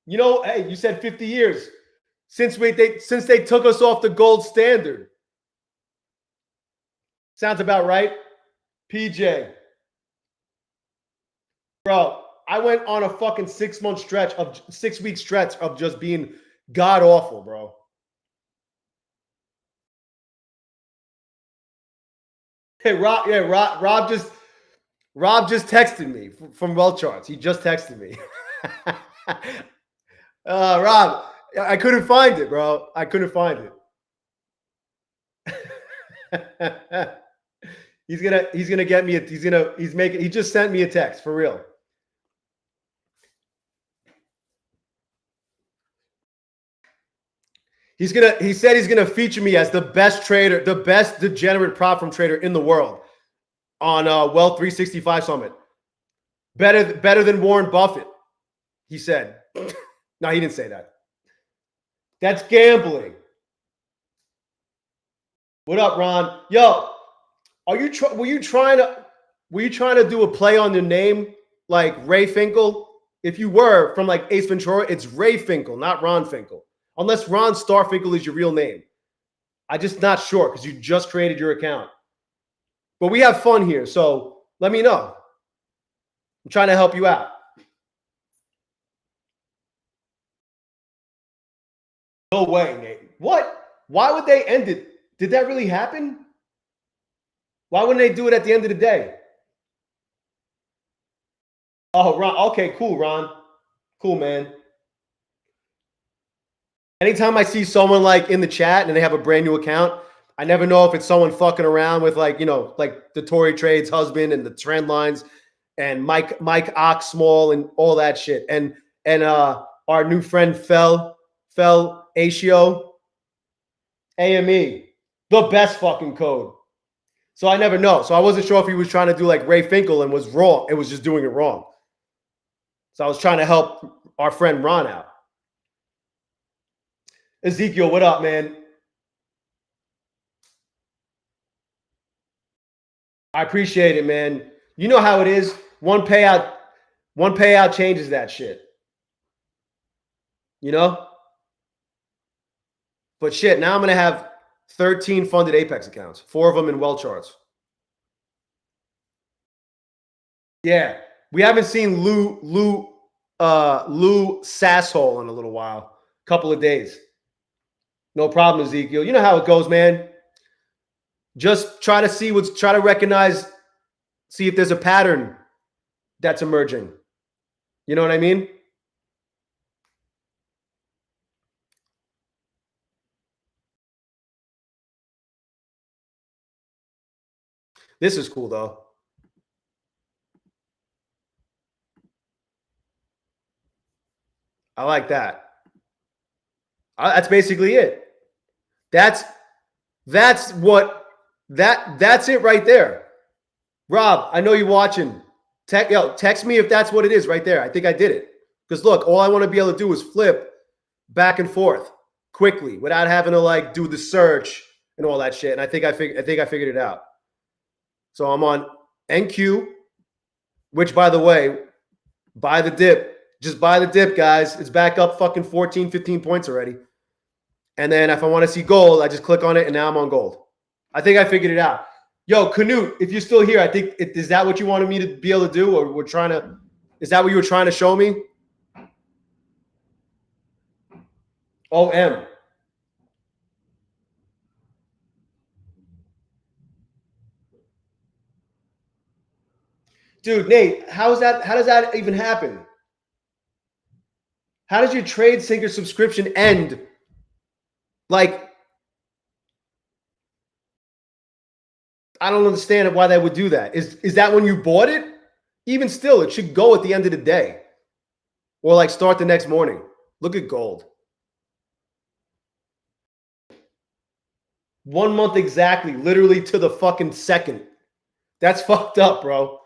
You know, hey, you said 50 years since they took us off the gold standard. Sounds about right. PJ. Bro, I went on a fucking 6-month stretch of 6-week stretch of just being god awful, bro. Hey, Rob, yeah, Rob just texted me from Well Charts. He just texted me. Rob, I couldn't find it, bro. I couldn't find it. He's gonna get me he just sent me a text for real. He said he's gonna feature me as the best trader, the best degenerate prop firm trader in the world on Wealth 365 Summit. Better than Warren Buffett, he said. No, he didn't say that. That's gambling. What up, Ron? Yo, were you trying to? Were you trying to do a play on your name like Ray Finkel? If you were from like Ace Ventura, it's Ray Finkel, not Ron Finkel. Unless Ron Starfinkel is your real name. I'm just not sure because you just created your account. But we have fun here, so let me know. I'm trying to help you out. No way, Nate. What? Why would they end it? Did that really happen? Why wouldn't they do it at the end of the day? Oh, Ron. Okay, cool, Ron. Cool, man. Anytime I see someone like in the chat and they have a brand new account, I never know if it's someone fucking around with like, you know, like the Tory Trades husband and the trend lines and Mike Oxsmall and all that shit. And our new friend Fel Acio, AME, the best fucking code. So I never know. So I wasn't sure if he was trying to do like Ray Finkel and was wrong. It was just doing it wrong. So I was trying to help our friend Ron out. Ezekiel, what up, man? I appreciate it, man. You know how it is. One payout changes that shit. You know? But shit, now I'm going to have 13 funded Apex accounts, 4 of them in well charts. Yeah, we haven't seen Lou Sasshole in a little while, couple of days. No problem, Ezekiel. You know how it goes, man. Just try to recognize, see if there's a pattern that's emerging. You know what I mean? This is cool, though. I like that. That's basically it. That's it right there. Rob, I know you're watching. Text me if that's what it is right there. I think I did it. Because look, all I want to be able to do is flip back and forth quickly without having to like do the search and all that shit. And I think I figured it out. So I'm on NQ, which by the way, buy the dip. Just buy the dip, guys. It's back up fucking 14, 15 points already. And then if I want to see gold, I just click on it and now I'm on gold. I think I figured it out. Yo, Canute, if you're still here, I think is that what you wanted me to be able to do, or is that what you were trying to show me? OM. Dude, Nate, how does that even happen? How does your Trade Syncer subscription end? Like, I don't understand why they would do that. Is that when you bought it? Even still, it should go at the end of the day. Or like start the next morning. Look at gold. 1 month exactly, literally to the fucking second. That's fucked up, bro.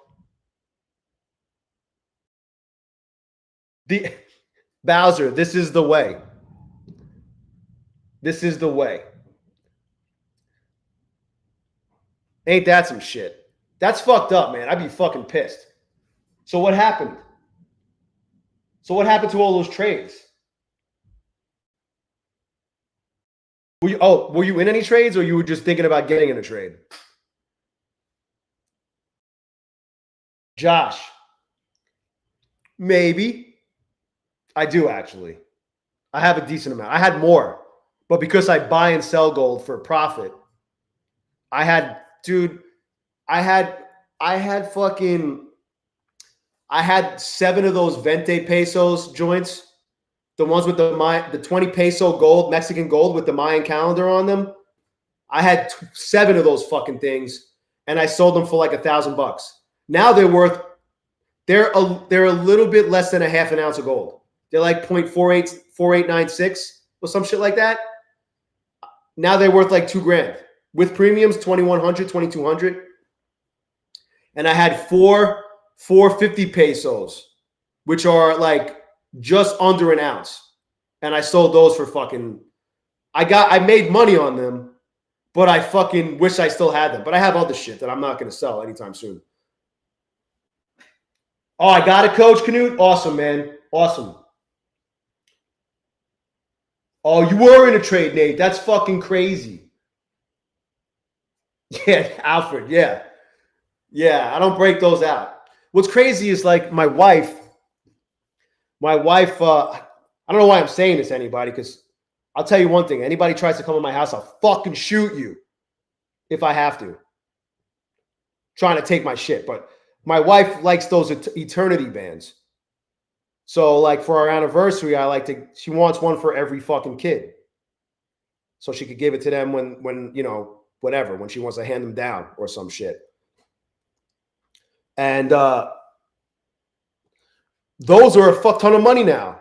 The Bowser, this is the way. This is the way. Ain't that some shit? That's fucked up, man. I'd be fucking pissed. So what happened? So what happened to all those trades? Were you in any trades, or you were just thinking about getting in a trade? Josh, maybe. I do actually. I have a decent amount. I had more, but because I buy and sell gold for profit, I had 7 of those 20 pesos joints. The ones with the 20 peso gold, Mexican gold with the Mayan calendar on them. I had 7 of those fucking things, and I sold them for like $1,000. Now they're a little bit less than a half an ounce of gold. They're like 0.4896 or some shit like that. Now they're worth like $2,000 with premiums, 2,100, 2,200. And I had 450 pesos, which are like just under an ounce. And I sold those for fucking, I made money on them, but I fucking wish I still had them. But I have other shit that I'm not going to sell anytime soon. Oh, I got it, Coach Canute. Awesome, man. Awesome. Oh, you were in a trade, Nate. That's fucking crazy. Yeah, Alfred. Yeah. Yeah, I don't break those out. What's crazy is like my wife, I don't know why I'm saying this to anybody, because I'll tell you one thing. Anybody tries to come in my house, I'll fucking shoot you if I have to. Trying to take my shit. But my wife likes those eternity bands. So like for our anniversary, she wants one for every fucking kid. So she could give it to them when you know, whatever, when she wants to hand them down or some shit. And those are a fuck ton of money now.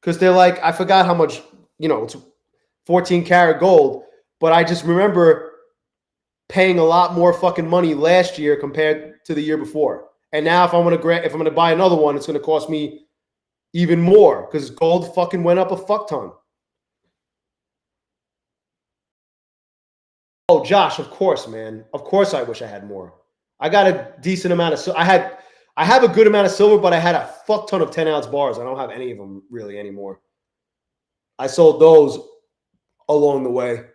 Because they're like, I forgot how much, you know, it's 14 karat gold. But I just remember paying a lot more fucking money last year compared to the year before. And now if I'm gonna buy another one, it's gonna cost me even more because gold fucking went up a fuck ton. Oh, Josh, of course, man. Of course I wish I had more. I got a decent amount of I have a good amount of silver, but I had a fuck ton of 10-ounce bars. I don't have any of them really anymore. I sold those along the way.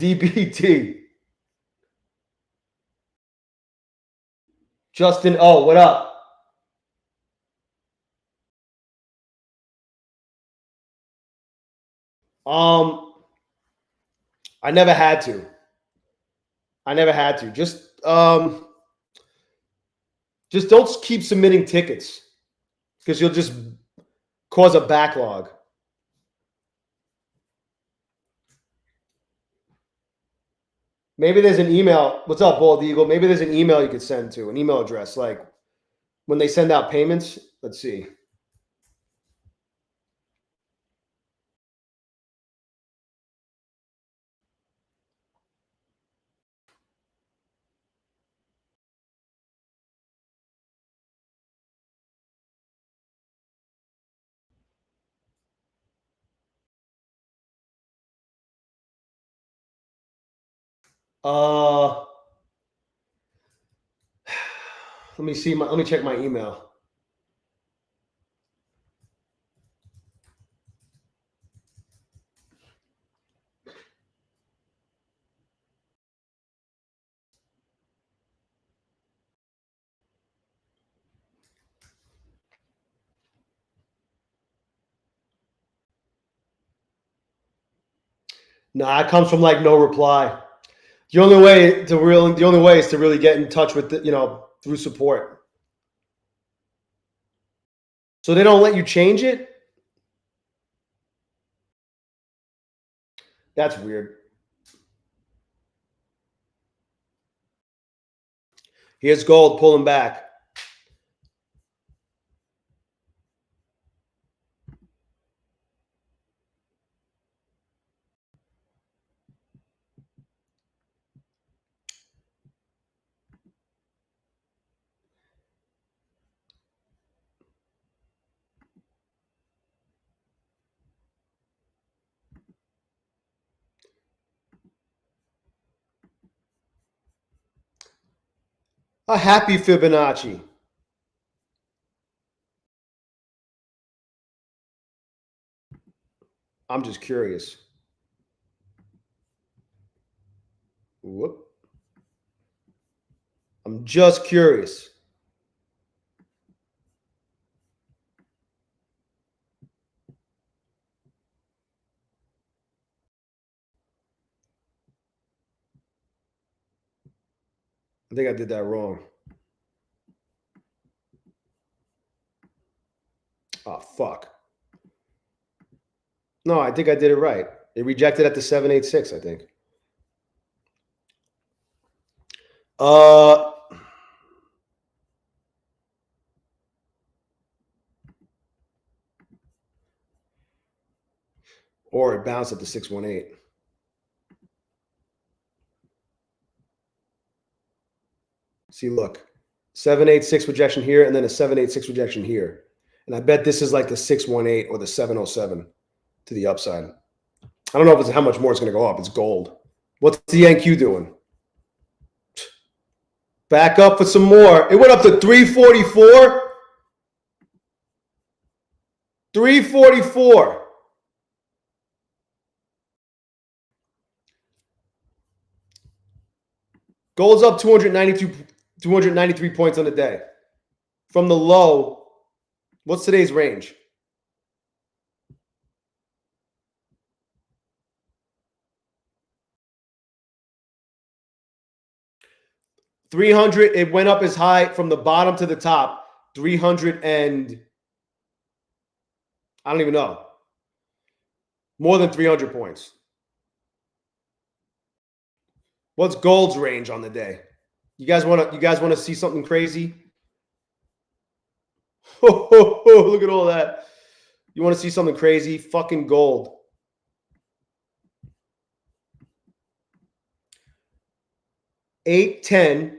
DBT. Justin, oh, what up? I never had to. Just don't keep submitting tickets because you'll just cause a backlog. Maybe there's an email. What's up, Bald Eagle? Maybe there's an email you could send to, an email address. Like when they send out payments, let's see. Let me see. Let me check my email. Nah, it comes from like no reply. The only way is to really get in touch with through support. So they don't let you change it? That's weird. Here's gold pulling back. A happy Fibonacci. I'm just curious. Whoop. I'm just curious. I think I did that wrong. Oh, fuck. No, I think I did it right. It rejected at the 786, I think. Or it bounced at the 618. See, look. 786 rejection here and then a 786 rejection here. And I bet this is like the 618 or the 707 to the upside. I don't know if it's how much more it's going to go up. It's gold. What's the NQ doing? Back up for some more. It went up to 344. 344. Gold's up 293 points on the day. From the low, what's today's range? $300. It went up as high from the bottom to the top. 300 and I don't even know. More than 300 points. What's gold's range on the day? You guys want to see something crazy? Look at all that. You want to see something crazy? Fucking gold. $810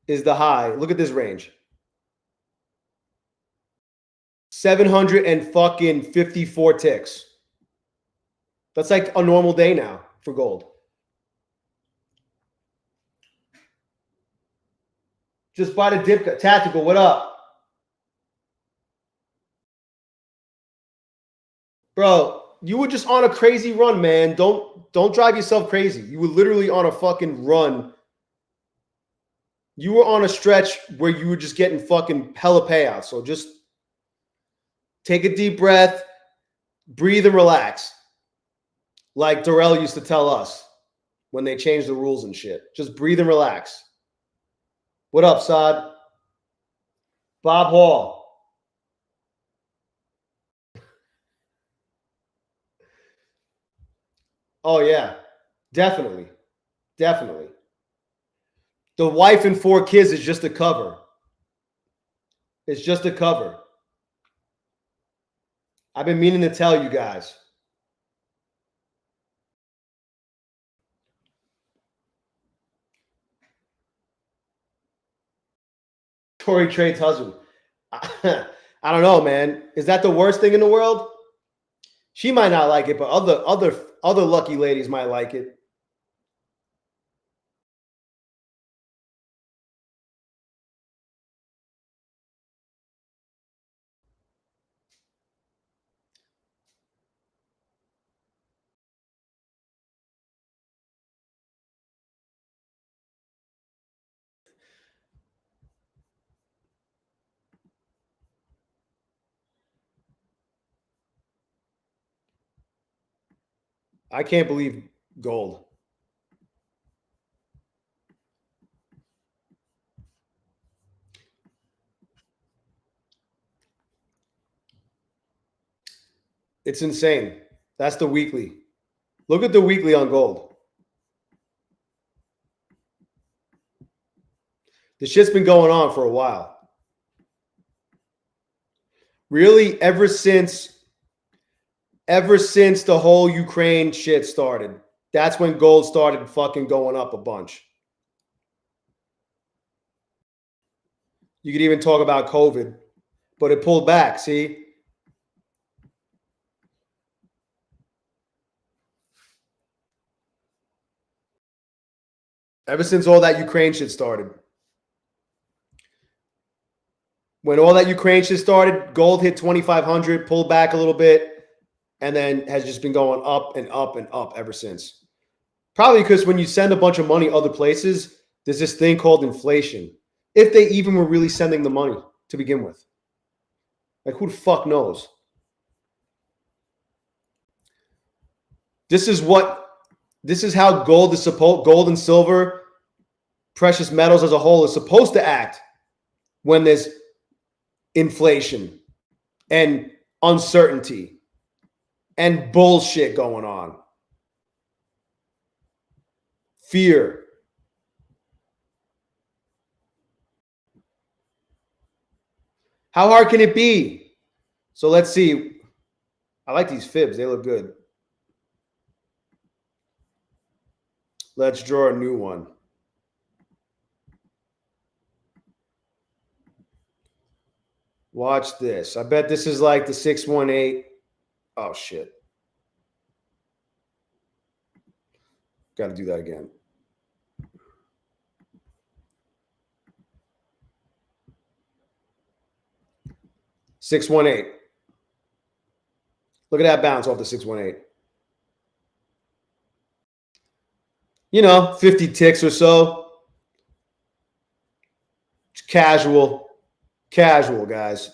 is the high. Look at this range. 754 ticks. That's like a normal day now for gold. Just buy the dip. Tactical, what up? Bro, you were just on a crazy run, man. Don't drive yourself crazy. You were literally on a fucking run. You were on a stretch where you were just getting fucking hella payouts. So just take a deep breath, breathe and relax. Like Darrell used to tell us when they changed the rules and shit. Just breathe and relax. What up, Saad? Bob Hall. Oh, yeah. Definitely. Definitely. The wife and 4 kids is just a cover. It's just a cover. I've been meaning to tell you guys. Tory Trade's husband. I don't know, man. Is that the worst thing in the world? She might not like it, but other lucky ladies might like it. I can't believe gold. It's insane. That's the weekly. Look at the weekly on gold. The shit's been going on for a while. Really, ever since the whole Ukraine shit started. That's when gold started fucking going up a bunch. You could even talk about COVID, but it pulled back, see? Ever since all that Ukraine shit started. When all that Ukraine shit started, gold hit 2,500, pulled back a little bit, and then has just been going up and up and up ever since. Probably because when you send a bunch of money other places, there's this thing called inflation. If they even were really sending the money to begin with. Like, who the fuck knows? This is how gold and silver, precious metals as a whole, is supposed to act when there's inflation and uncertainty and bullshit going on. Fear. How hard can it be? So let's see. I like these fibs. They look good. Let's draw a new one. Watch this. I bet this is like the 618. Oh, shit. Got to do that again. 618. Look at that bounce off the 618. You know, 50 ticks or so. It's casual. Casual, guys.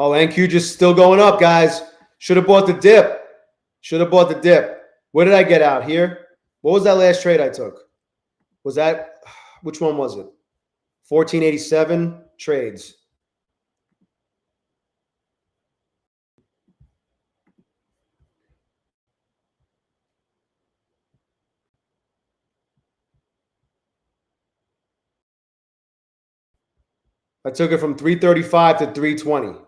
Oh, NQ just still going up, guys. Should have bought the dip. Should have bought the dip. Where did I get out here? What was that last trade I took? Was that, which one was it? 1487 trades. I took it from 335 to 320.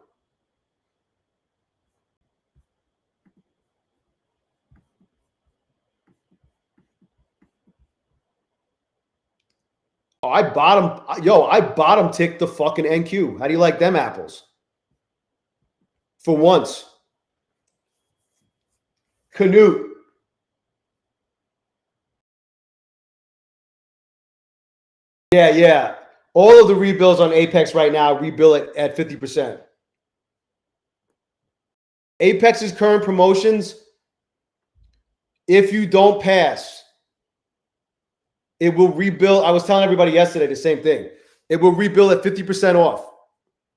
Oh, I bottom ticked the fucking NQ. How do you like them apples? For once. Canute. Yeah. All of the rebuilds on Apex right now rebill it at 50%. Apex's current promotions, if you don't pass, it will rebuild. I was telling everybody yesterday the same thing. It will rebuild at 50% off,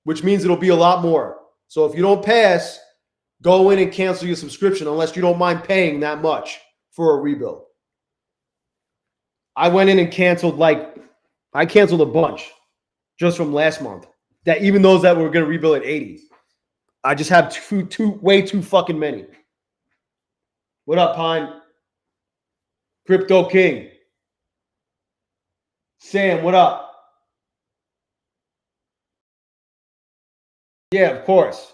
which means it'll be a lot more. So if you don't pass, go in and cancel your subscription unless you don't mind paying that much for a rebuild. I went in and canceled I canceled a bunch just from last month. That even those that were going to rebuild at 80. I just have way too fucking many. What up, Pine? Crypto King. Sam, what up? Yeah, of course.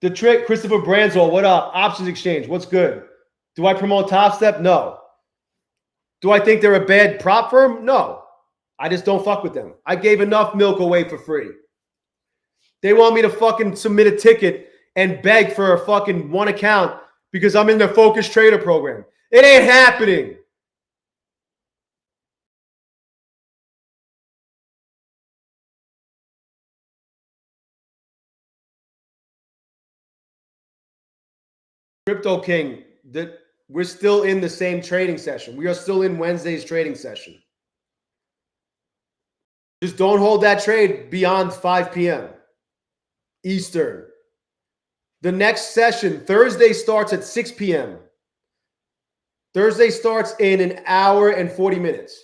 The trick, Christopher Branzel, what up? Options Exchange, what's good? Do I promote Top Step? No. Do I think they're a bad prop firm? No. I just don't fuck with them. I gave enough milk away for free. They want me to fucking submit a ticket and beg for a fucking one account because I'm in the Focus Trader program. It ain't happening. Crypto King, we're still in the same trading session. We are still in Wednesday's trading session. Just don't hold that trade beyond 5 p.m. Eastern. The next session, Thursday, starts at 6 p.m. Thursday starts in an hour and 40 minutes.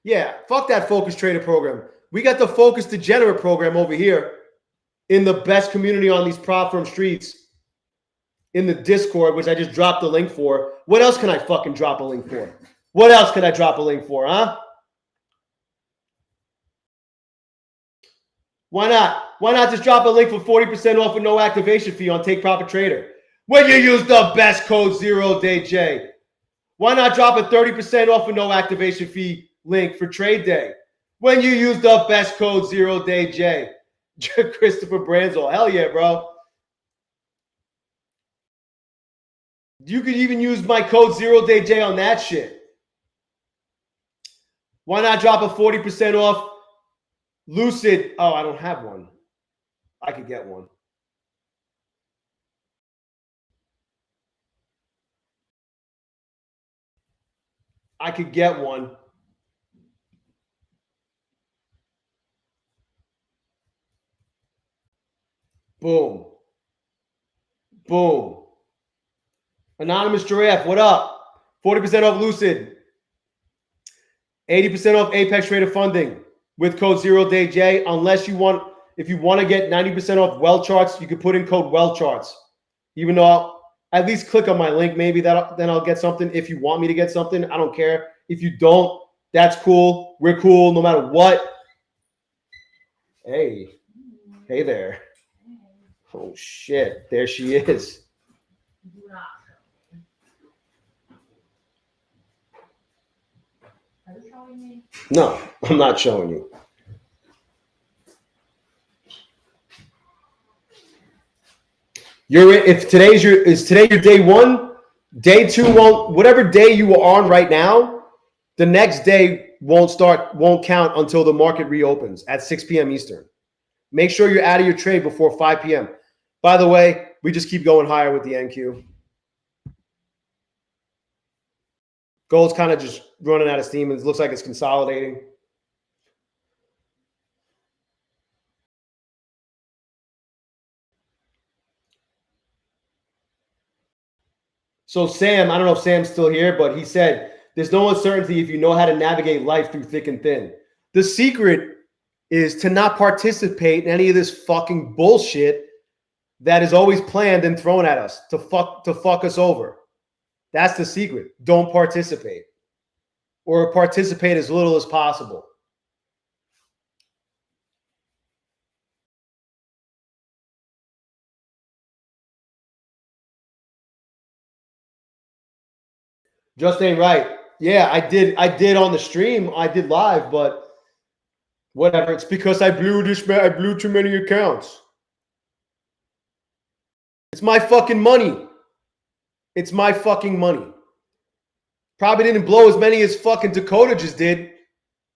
Yeah, fuck that Focus Trader program. We got the Focus Degenerate program over here in the best community on these prop firm streets in the Discord, which I just dropped the link for. What else can I fucking drop a link for? What else can I drop a link for, huh? Why not? Why not just drop a link for 40% off with no activation fee on Take Profit Trader when you use the best code ZERODAYJAY? Why not drop a 30% off with no activation fee link for Trade Day when you use the best code ZERODAYJAY? Christopher Branzel. Hell yeah, bro. You could even use my code ZERODAYJAY on that shit. Why not drop a 40% off Lucid? Oh, I don't have one. I could get one. I could get one. Boom. Boom. Anonymous Giraffe, what up? 40% off Lucid. 80% off Apex Trader funding with code ZERODAYJ. Unless you want, if you want to get 90% off well charts, you can put in code well charts. Even though I'll at least click on my link, maybe then I'll get something. If you want me to get something, I don't care. If you don't, that's cool. We're cool no matter what. Hey there. Oh shit, there she is. No, I'm not showing you. If today's is today your day one, day two won't, whatever day you are on right now, the next day won't count until the market reopens at 6 p.m. Eastern. Make sure you're out of your trade before 5 p.m. By the way, we just keep going higher with the NQ. Gold's kind of just running out of steam. It looks like it's consolidating. So Sam, I don't know if Sam's still here, but he said, there's no uncertainty if you know how to navigate life through thick and thin. The secret is to not participate in any of this fucking bullshit that is always planned and thrown at us to fuck us over. That's the secret. Don't participate, or participate as little as possible. Just ain't right. Yeah, I did on the stream. I did live, but whatever. It's because I blew too many accounts. It's my fucking money. It's my fucking money. Probably didn't blow as many as fucking Dakota just did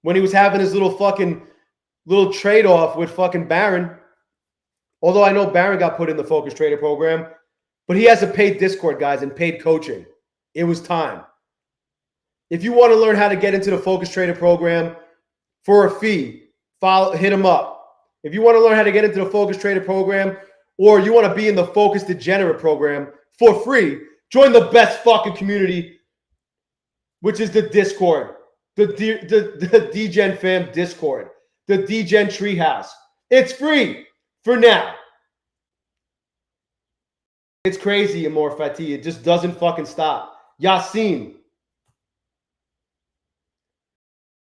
when he was having his little trade-off with fucking Baron. Although I know Baron got put in the Focus Trader program, but he has a paid Discord, guys, and paid coaching. It was time. If you want to learn how to get into the Focus Trader program for a fee, hit him up. If you want to learn how to get into the Focus Trader program, or you want to be in the Focus Degenerate program for free, join the best fucking community, which is the Discord, the DGen fam Discord, the DGen Treehouse. It's free for now. It's crazy, Amor Fatih. It just doesn't fucking stop. Yassine.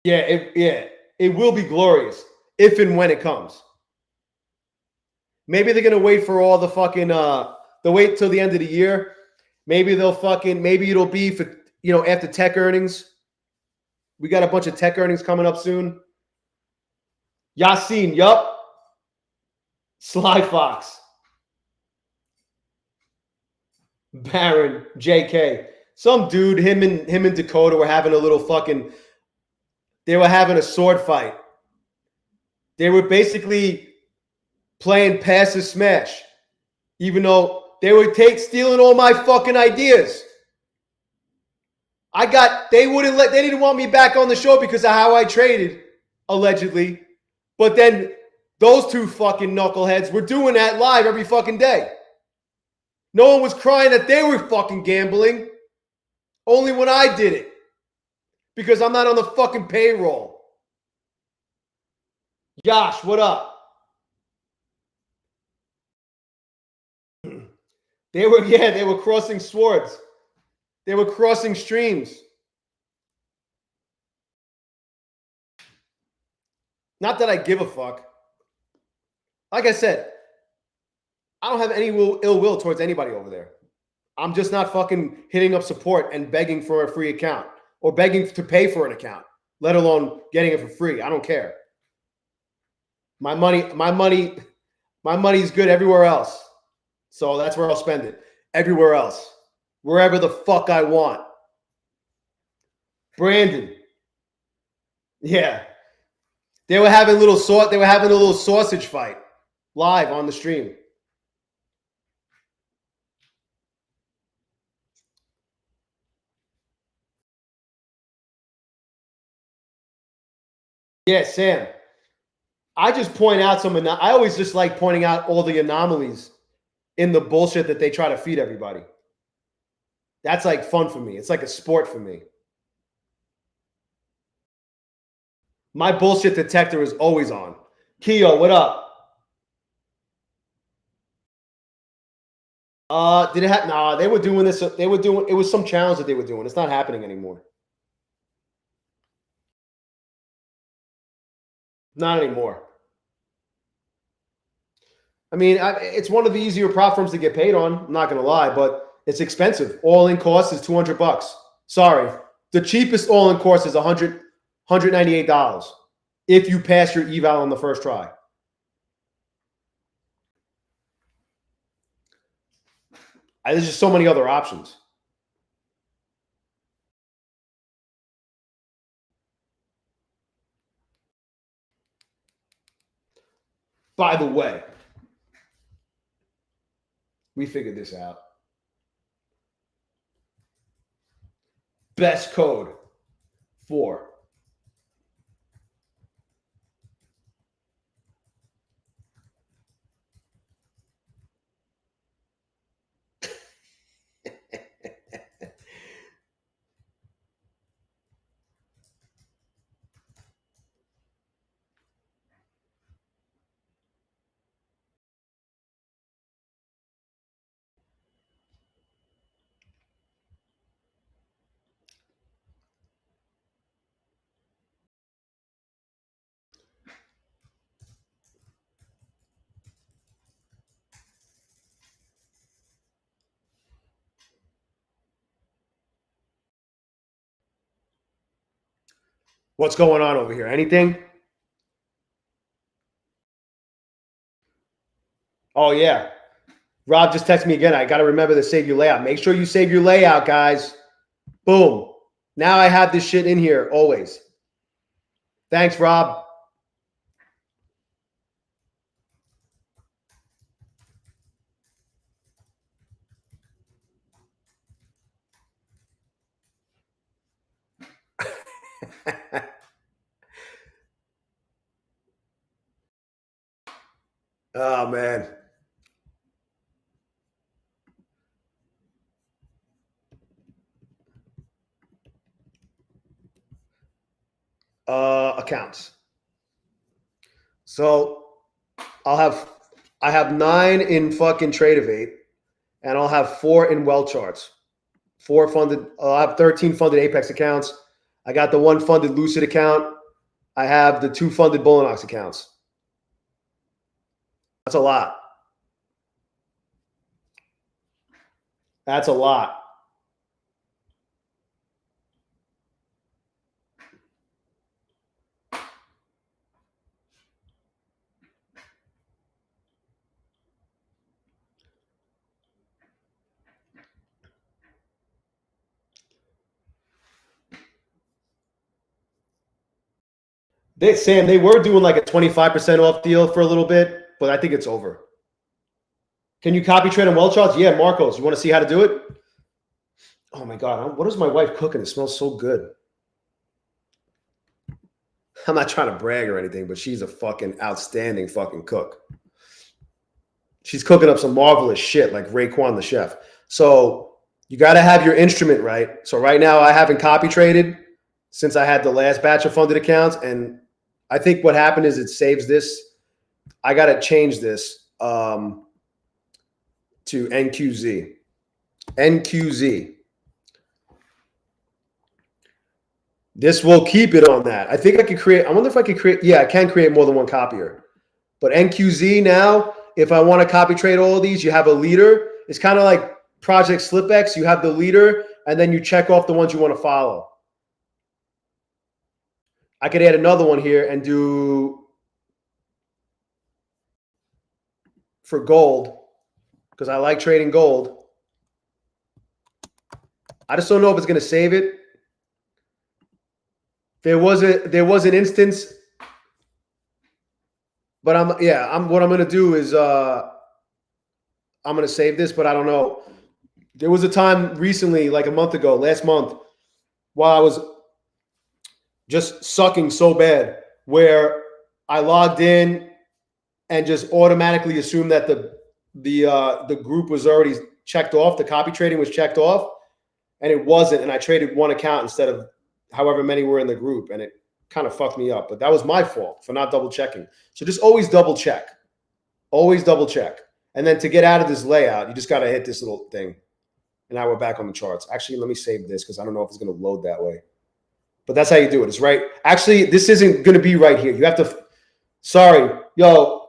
Yeah, it will be glorious if and when it comes. Maybe they're gonna wait for all the fucking they'll wait till the end of the year. Maybe it'll be for after tech earnings. We got a bunch of tech earnings coming up soon. Yassine, yup. Sly Fox. Baron, JK. Some dude, him and Dakota were having a little fucking. They were having a sword fight. They were basically playing pass or smash, even though they were stealing all my fucking ideas. They didn't want me back on the show because of how I traded, allegedly. But then those two fucking knuckleheads were doing that live every fucking day. No one was crying that they were fucking gambling. Only when I did it. Because I'm not on the fucking payroll. Josh, what up? They were crossing swords. They were crossing streams. Not that I give a fuck. Like I said, I don't have any ill will towards anybody over there. I'm just not fucking hitting up support and begging for a free account or begging to pay for an account, let alone getting it for free. I don't care. My money's good everywhere else. So that's where I'll spend it. Everywhere else. Wherever the fuck I want. Brandon. Yeah. They were having a little sausage fight live on the stream. Yeah, Sam. I just point out I always just like pointing out all the anomalies in the bullshit that they try to feed everybody. That's like fun for me. It's like a sport for me. My bullshit detector is always on. Keo, what up? Did it happen? Nah, they were doing this. It was some challenge that they were doing. It's not happening anymore. Not anymore. I mean, it's one of the easier prop firms to get paid on. I'm not going to lie, but it's expensive. All-in cost is $200. Sorry. The cheapest all-in course is $198 if you pass your eval on the first try. There's just so many other options. By the way, we figured this out. Best code for what's going on over here? Anything? Oh, yeah. Rob just texted me again. I got to remember to save your layout. Make sure you save your layout, guys. Boom. Now I have this shit in here always. Thanks, Rob. Oh, man. Accounts. So I have 9 in fucking tradeday, and I'll have 4 in well charts. 4 funded. I have 13 funded Apex accounts. I got the 1 funded Lucid account. I have the 2 funded bulenox accounts. That's a lot. That's a lot. Sam, they were doing like a 25% off deal for a little bit, but I think it's over. Can you copy trade on well charts? Yeah, Marcos, you want to see how to do it? Oh my God, what is my wife cooking? It smells so good. I'm not trying to brag or anything, but she's a fucking outstanding fucking cook. She's cooking up some marvelous shit like Raekwon the chef. So you got to have your instrument right. So right now I haven't copy traded since I had the last batch of funded accounts. And I think what happened is it saves this. I got to change this to NQZ. NQZ. This will keep it on that. I think I could create, I wonder if I could create, yeah, I can create more than one copier. But NQZ now, if I want to copy trade all of these, you have a leader. It's kind of like Project SlipX. You have the leader, and then you check off the ones you want to follow. I could add another one here and do for gold, because I like trading gold. I just don't know if it's going to save it. There was an instance, but what I'm going to do is I'm going to save this, but I don't know. There was a time recently, like a month ago, last month, while I was just sucking so bad, where I logged in and just automatically assumed that the group was already checked off, the copy trading was checked off, and it wasn't, and I traded one account instead of however many were in the group, and it kind of fucked me up. But that was my fault for not double checking. So just always double check. Always double check. And then to get out of this layout, you just got to hit this little thing. And now we're back on the charts. Actually, let me save this because I don't know if it's going to load that way. But that's how you do it. It's right. Actually, this isn't going to be right here. You have to, sorry, yo.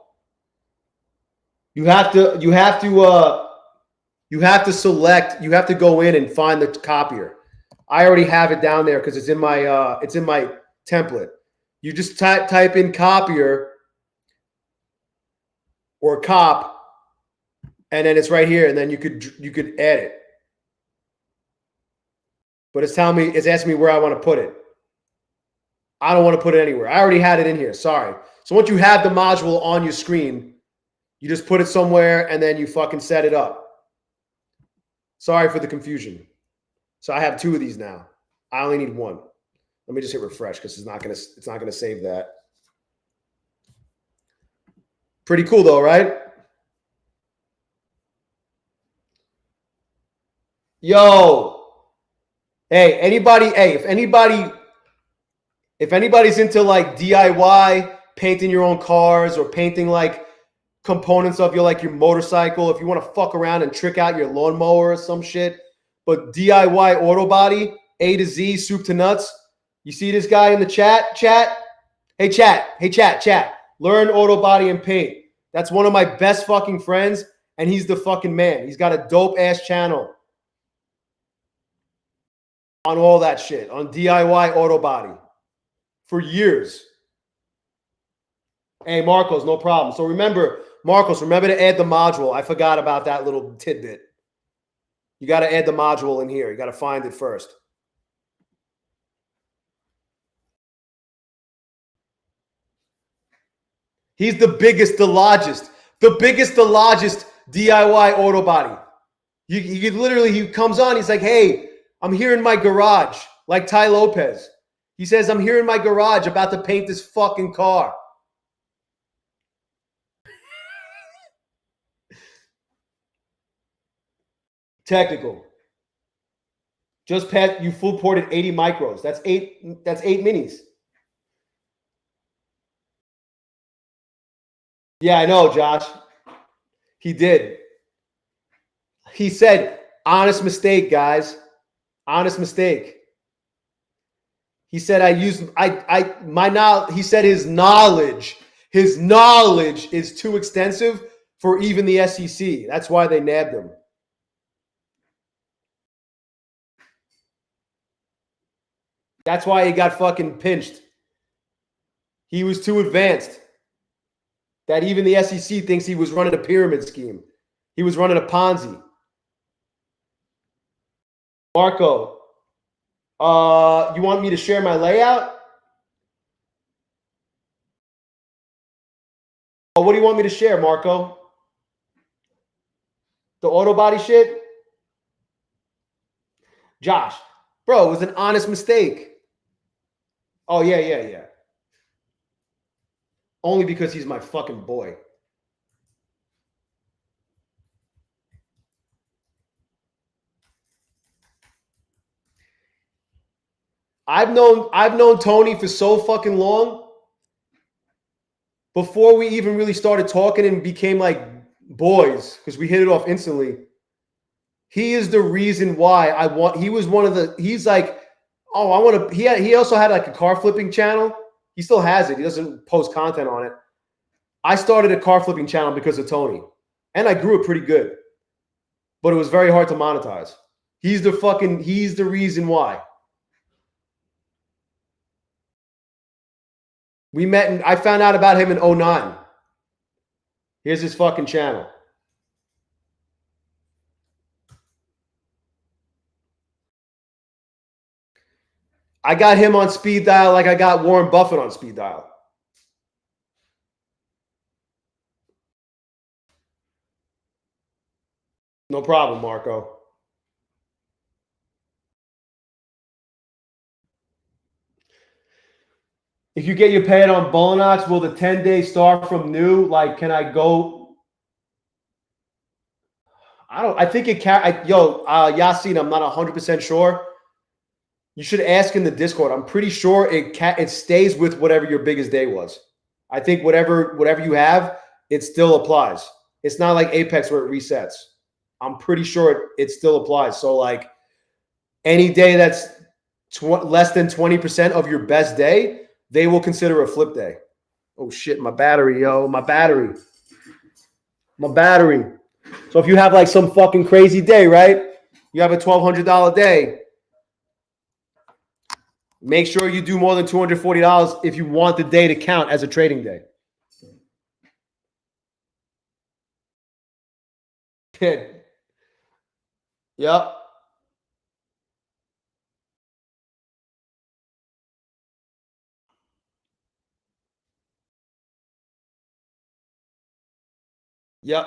You have to select, you have to go in and find the copier. I already have it down there because it's in my template. You just type in copier or cop, And then it's right here, and then you could add it. But it's telling me, it's asking me where I want to put it. I don't want to put it anywhere. I already had it in here. Sorry. So once you have the module on your screen, you just put it somewhere and then you fucking set it up. Sorry for the confusion. So I have 2 of these now. I only need 1. Let me just hit refresh because it's not gonna save that. Pretty cool though, right? Yo. Hey, anybody, if anybody's into like DIY, painting your own cars or painting like components of your motorcycle, if you want to fuck around and trick out your lawnmower or some shit, but DIY auto body, A to Z, soup to nuts. You see this guy in the chat? Hey, chat. Learn auto body and paint. That's one of my best fucking friends, and he's the fucking man. He's got a dope-ass channel on all that shit, on DIY auto body for years. Hey, Marcos, no problem. So remember to add the module. I forgot about that little tidbit. You got to add the module in here. You got to find it first. He's the biggest, the largest DIY auto body. He comes on, he's like, hey, I'm here in my garage, like Ty Lopez. He says, I'm here in my garage about to paint this fucking car. Technical. Just past, you full ported 80 micros. That's eight minis. Yeah, I know, Josh. He did. He said, honest mistake, guys. Honest mistake. He said, my knowledge, he said his knowledge is too extensive for even the SEC. That's why they nabbed him. That's why he got fucking pinched. He was too advanced. That even the SEC thinks he was running a pyramid scheme. He was running a Ponzi. Marco, you want me to share my layout? Oh, what do you want me to share, Marco? The auto body shit? Josh, bro, it was an honest mistake. Oh, yeah. Only because he's my fucking boy. I've known Tony for so fucking long. Before we even really started talking and became like boys, because we hit it off instantly. He is the reason why he's like, oh, I want to, he also had like a car flipping channel. He still has it. He doesn't post content on it. I started a car flipping channel because of Tony. And I grew it pretty good. But it was very hard to monetize. He's the reason why. We met and I found out about him in 2009. Here's his fucking channel. I got him on speed dial like I got Warren Buffett on speed dial. No problem, Marco. If you get your paid on bulenox, will the 10-day start from new? Like, can I go? I think it can. Yasin, I'm not 100% sure. You should ask in the Discord. I'm pretty sure it stays with whatever your biggest day was. I think whatever you have, it still applies. It's not like Apex where it resets. I'm pretty sure it still applies. So like any day that's less than 20% of your best day, they will consider a flip day. Oh shit, my battery, yo, my battery. So if you have like some fucking crazy day, right? You have a $1,200 day. Make sure you do more than $240 if you want the day to count as a trading day. Yep.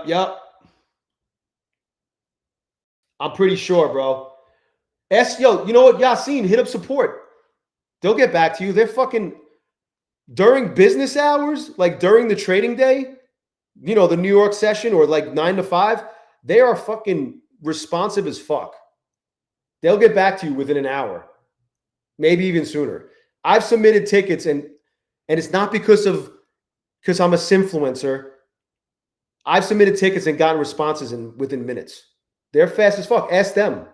Yep. I'm pretty sure, bro. Yo, you know what? Yassine, hit up support. They'll get back to you. They're fucking during business hours, like during the trading day, you know, the New York session or like 9 to 5, they are fucking responsive as fuck. They'll get back to you within an hour, maybe even sooner. I've submitted tickets and it's not because I'm a simfluencer. I've submitted tickets and gotten responses within minutes. They're fast as fuck. Ask them.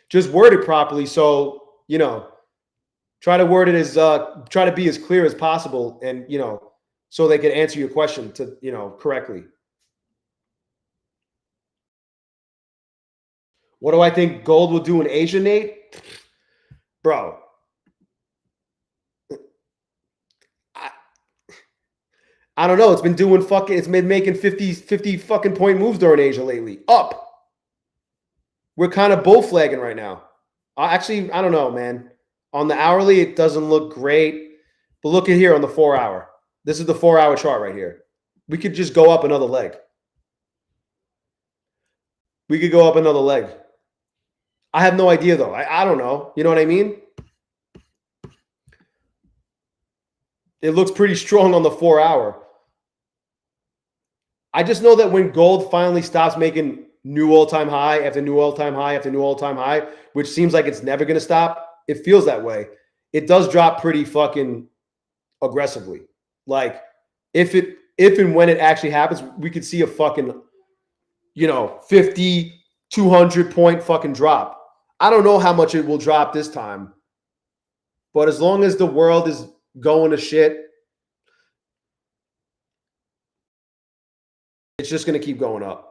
Just word it properly. So, you know, try to word it as try to be as clear as possible, and you know, so they can answer your question to, you know, correctly. What do I think gold will do in Asia, Nate? Bro, I don't know. It's been doing fucking, it's been making 50 fucking point moves during Asia lately. Up. We're kind of bull flagging right now. Actually, I don't know, man. On the hourly, it doesn't look great. But look at here on the 4 hour. This is the 4 hour chart right here. We could just go up another leg. We could go up another leg. I have no idea, though. I don't know. You know what I mean? It looks pretty strong on the 4 hour. I just know that when gold finally stops making new all-time high after new all-time high after new all-time high, which seems like it's never going to stop, it feels that way. It does drop pretty fucking aggressively. Like, if and when it actually happens, we could see a fucking, you know, 50, 200 point fucking drop. I don't know how much it will drop this time, but as long as the world is going to shit, it's just going to keep going up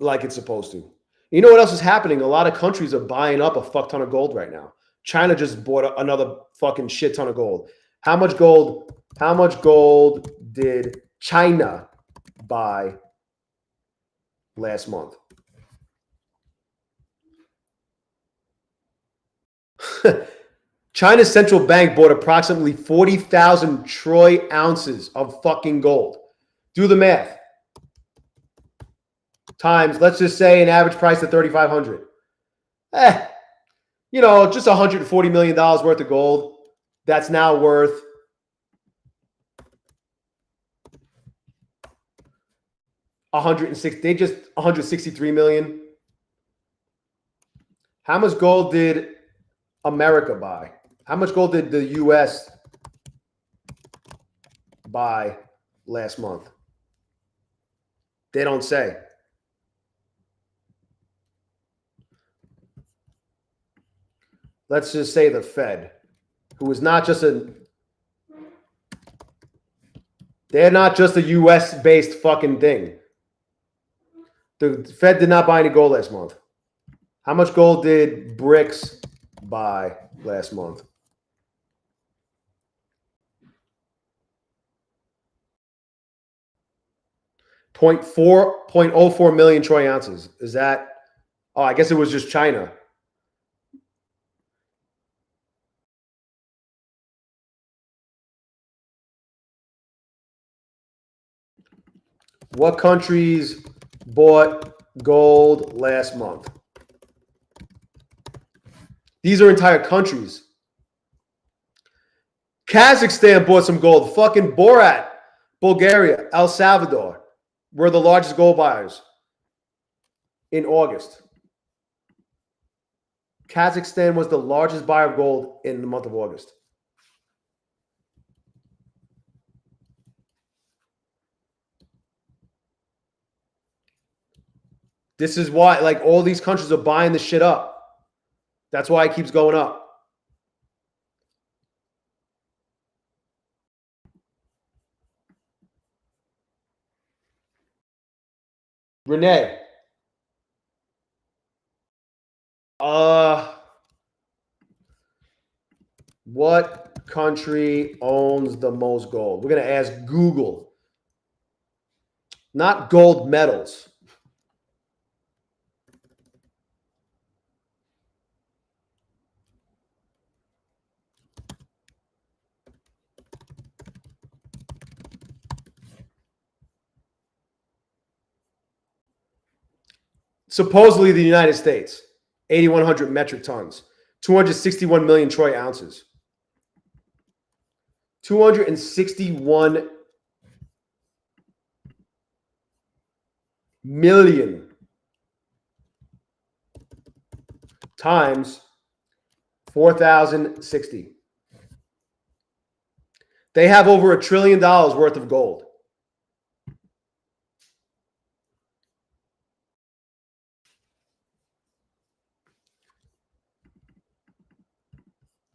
like it's supposed to. You know what else is happening? A lot of countries are buying up a fuck ton of gold right now. China just bought another fucking shit ton of gold. How much gold did China buy last month? China's central bank bought approximately 40,000 troy ounces of fucking gold. Do the math. Times, let's just say an average price of 3,500. You know, just $140 million worth of gold. That's now worth $163 million. How much gold did America buy? How much gold did the U.S. buy last month? They don't say. Let's just say the Fed, who is not just they're not just a U.S.-based fucking thing. The Fed did not buy any gold last month. How much gold did BRICS buy last month? .04 million troy ounces. Is that? Oh, I guess it was just China. What countries bought gold last month? These are entire countries. Kazakhstan bought some gold. Fucking Borat, Bulgaria, El Salvador were the largest gold buyers in August. Kazakhstan was the largest buyer of gold in the month of August. This is why, like, all these countries are buying the shit up. That's why it keeps going up. Renee. What country owns the most gold? We're going to ask Google. Not gold medals. Supposedly the United States, 8,100 metric tons, 261 million troy ounces. 261 million times 4,060. They have over $1 trillion worth of gold.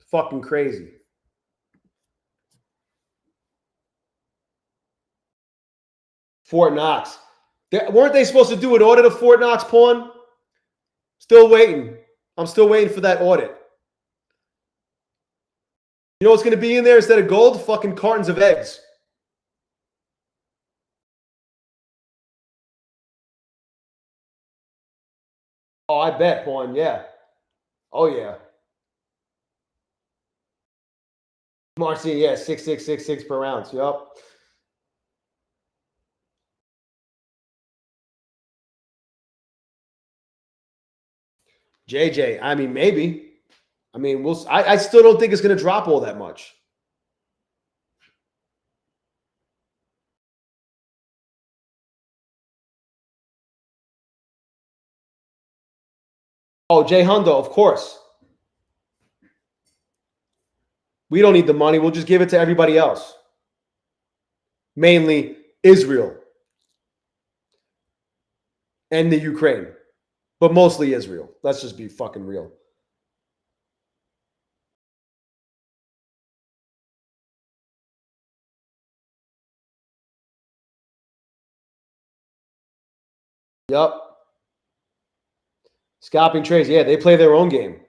Fucking crazy. Fort Knox. Weren't they supposed to do an audit of Fort Knox pawn? Still waiting. I'm still waiting for that audit. You know what's going to be in there instead of gold? Fucking cartons of eggs. Oh, I bet, pawn. Yeah. Oh, yeah. Marcy, yeah, 6666 per ounce. Yup. JJ, I mean, maybe. I mean, I still don't think it's going to drop all that much. Oh, Jay Hundo, of course. We don't need the money. We'll just give it to everybody else. Mainly Israel and the Ukraine, but mostly Israel. Let's just be fucking real. Yep. Scalping trades. Yeah, they play their own game.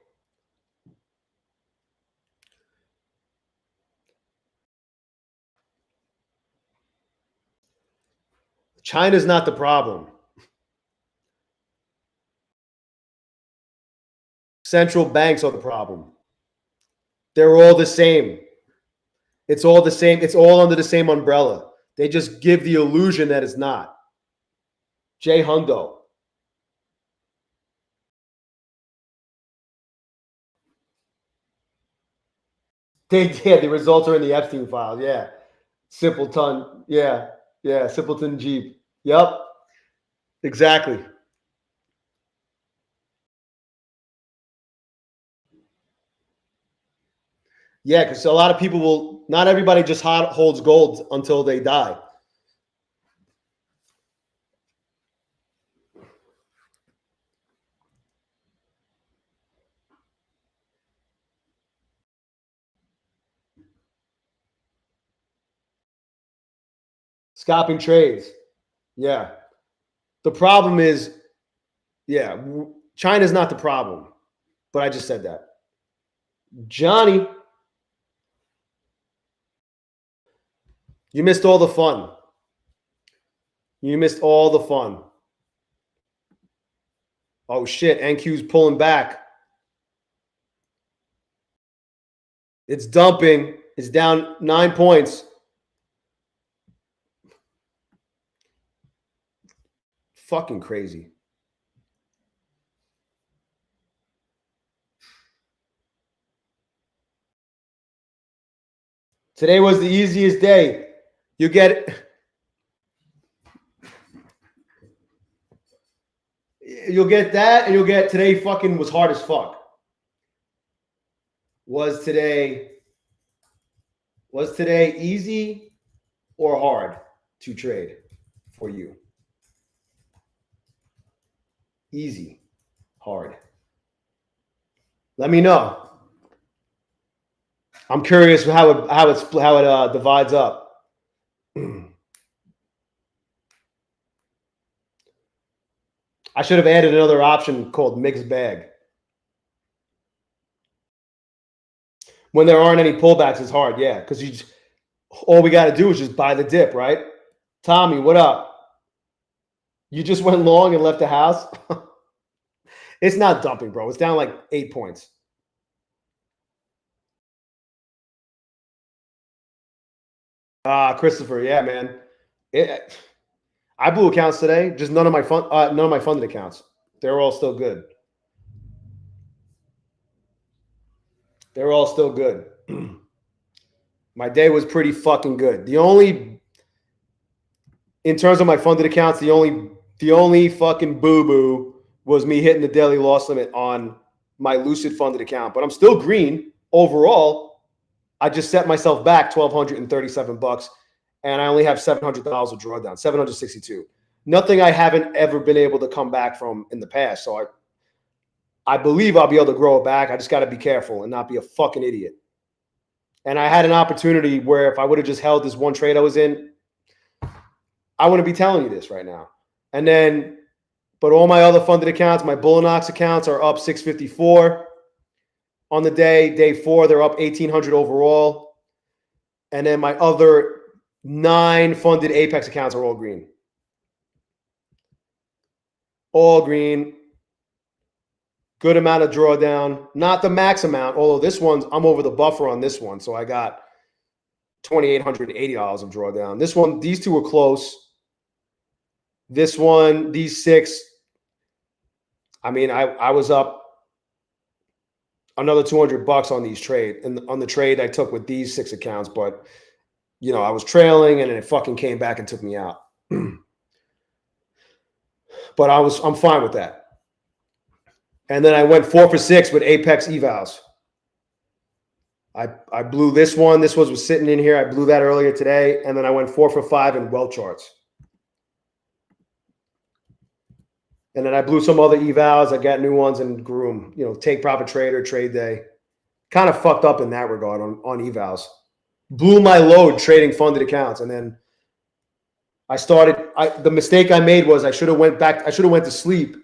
China's not the problem. Central banks are the problem. They're all the same. It's all the same. It's all under the same umbrella. They just give the illusion that it's not. Jay Hundo. The results are in the Epstein files. Yeah. Simpleton. Yeah. Yeah. Simpleton Jeep. Yep. Exactly. Yeah, because a lot of people will, not everybody just holds gold until they die. Scalping trades. Yeah. The problem is, yeah, China's not the problem, but I just said that. Johnny, you missed all the fun. You missed all the fun. Oh, shit. NQ's pulling back. It's dumping. It's down 9 points. Fucking crazy. Today was the easiest day. You'll get that, and you'll get today fucking was hard as fuck. Was today easy or hard to trade for you? Easy, hard. Let me know. I'm curious how it divides up. I should have added another option called mixed bag. When there aren't any pullbacks, it's hard, yeah, because all we got to do is just buy the dip, right? Tommy, what up? You just went long and left the house? It's not dumping, bro. It's down like 8 points. Christopher, yeah, man. I blew accounts today, just none of my funded accounts. They're all still good. They're all still good. My day was pretty fucking good. The only, in terms of my funded accounts, the only fucking boo-boo was me hitting the daily loss limit on my Lucid funded account. But I'm still green overall. I just set myself back $1,237, and I only have $700 of drawdown, 762. Nothing I haven't ever been able to come back from in the past. So I believe I'll be able to grow it back. I just got to be careful and not be a fucking idiot. And I had an opportunity where if I would have just held this one trade I was in, I wouldn't be telling you this right now. And then, but all my other funded accounts, my bulenox accounts are up 654 on the day. Day 4, they're up 1,800 overall. And then my other 9 funded Apex accounts are all green. All green. Good amount of drawdown. Not the max amount, although this one's, I'm over the buffer on this one. So I got $2,880 of drawdown. This one, these two were close. This one, these 6, I mean, I was up another $200 on these trade and on the trade I took with these 6 accounts, but you know, I was trailing and it fucking came back and took me out. But I'm fine with that. And then I went 4 for 6 with Apex evals. I blew this one. This was sitting in here. I blew that earlier today. And then I went 4 for 5 in well charts. And then I blew some other evals. I got new ones and grew them. You know, take profit trader, trade day. Kind of fucked up in that regard on evals. Blew my load trading funded accounts. And then I started, the mistake I made was I should have went to sleep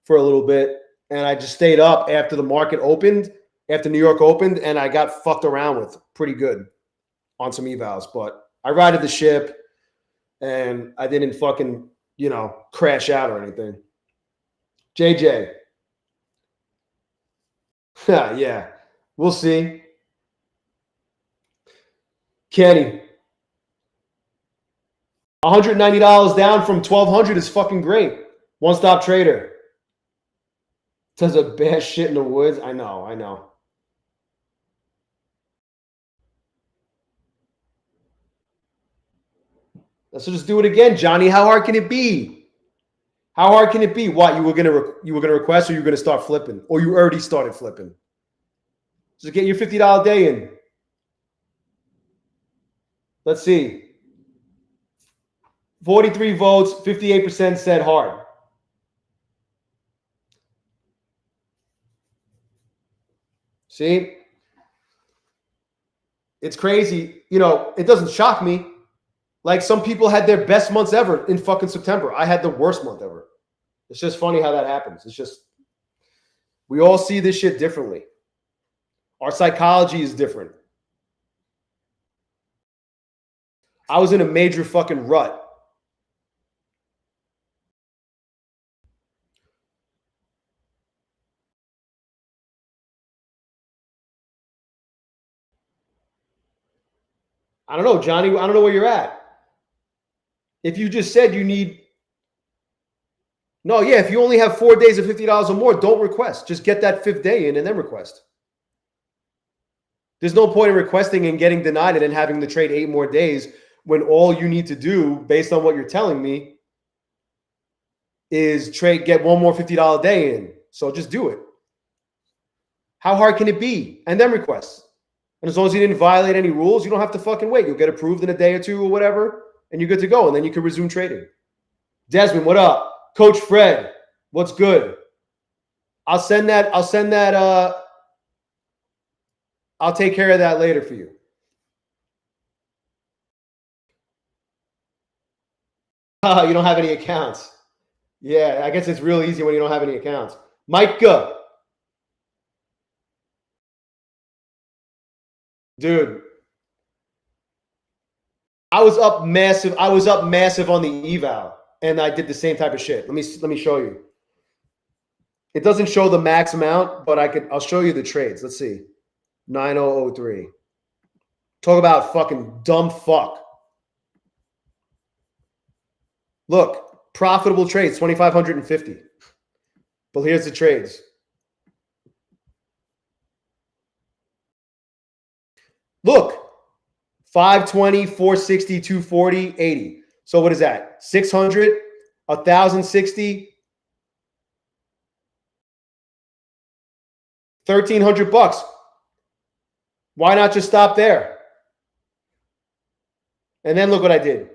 for a little bit. And I just stayed up after the market opened, after New York opened, and I got fucked around with pretty good on some evals. But I righted the ship, and I didn't fucking, you know, crash out or anything. JJ. Yeah, we'll see. Kenny. $190 down from $1,200 is fucking great. One-stop trader. Does a bad shit in the woods. I know. Let's just do it again, Johnny. How hard can it be? How hard can it be? What, you were gonna request, or you were gonna start flipping, or you already started flipping? Just get your $50 day in. Let's see. 43 votes, 58% said hard. See? It's crazy. You know, it doesn't shock me. Like, some people had their best months ever in fucking September. I had the worst month ever. It's just funny how that happens. It's just, we all see this shit differently. Our psychology is different. I was in a major fucking rut. I don't know, Johnny. I don't know where you're at. If you just said you need, no, yeah, if you only have 4 days of $50 or more, don't request. Just get that 5th day in and then request. There's no point in requesting and getting denied and then having to trade 8 more days when all you need to do, based on what you're telling me, is get one more $50 day in. So just do it. How hard can it be? And then request. And as long as you didn't violate any rules, you don't have to fucking wait. You'll get approved in a day or 2 or whatever, and you're good to go. And then you can resume trading. Desmond, what up? Coach Fred, what's good? I'll take care of that later for you. You don't have any accounts. Yeah, I guess it's real easy when you don't have any accounts. Micah. Dude. I was up massive on the eval, and I did the same type of shit. Let me show you. It doesn't show the max amount, but I'll show you the trades. Let's see. 9003. Talk about fucking dumb fuck. Look, profitable trades, 2,550. But here's the trades. Look, 520, 460, 240, 80. So what is that? 600, 1,060, 1,300 bucks. Why not just stop there? And then look what I did.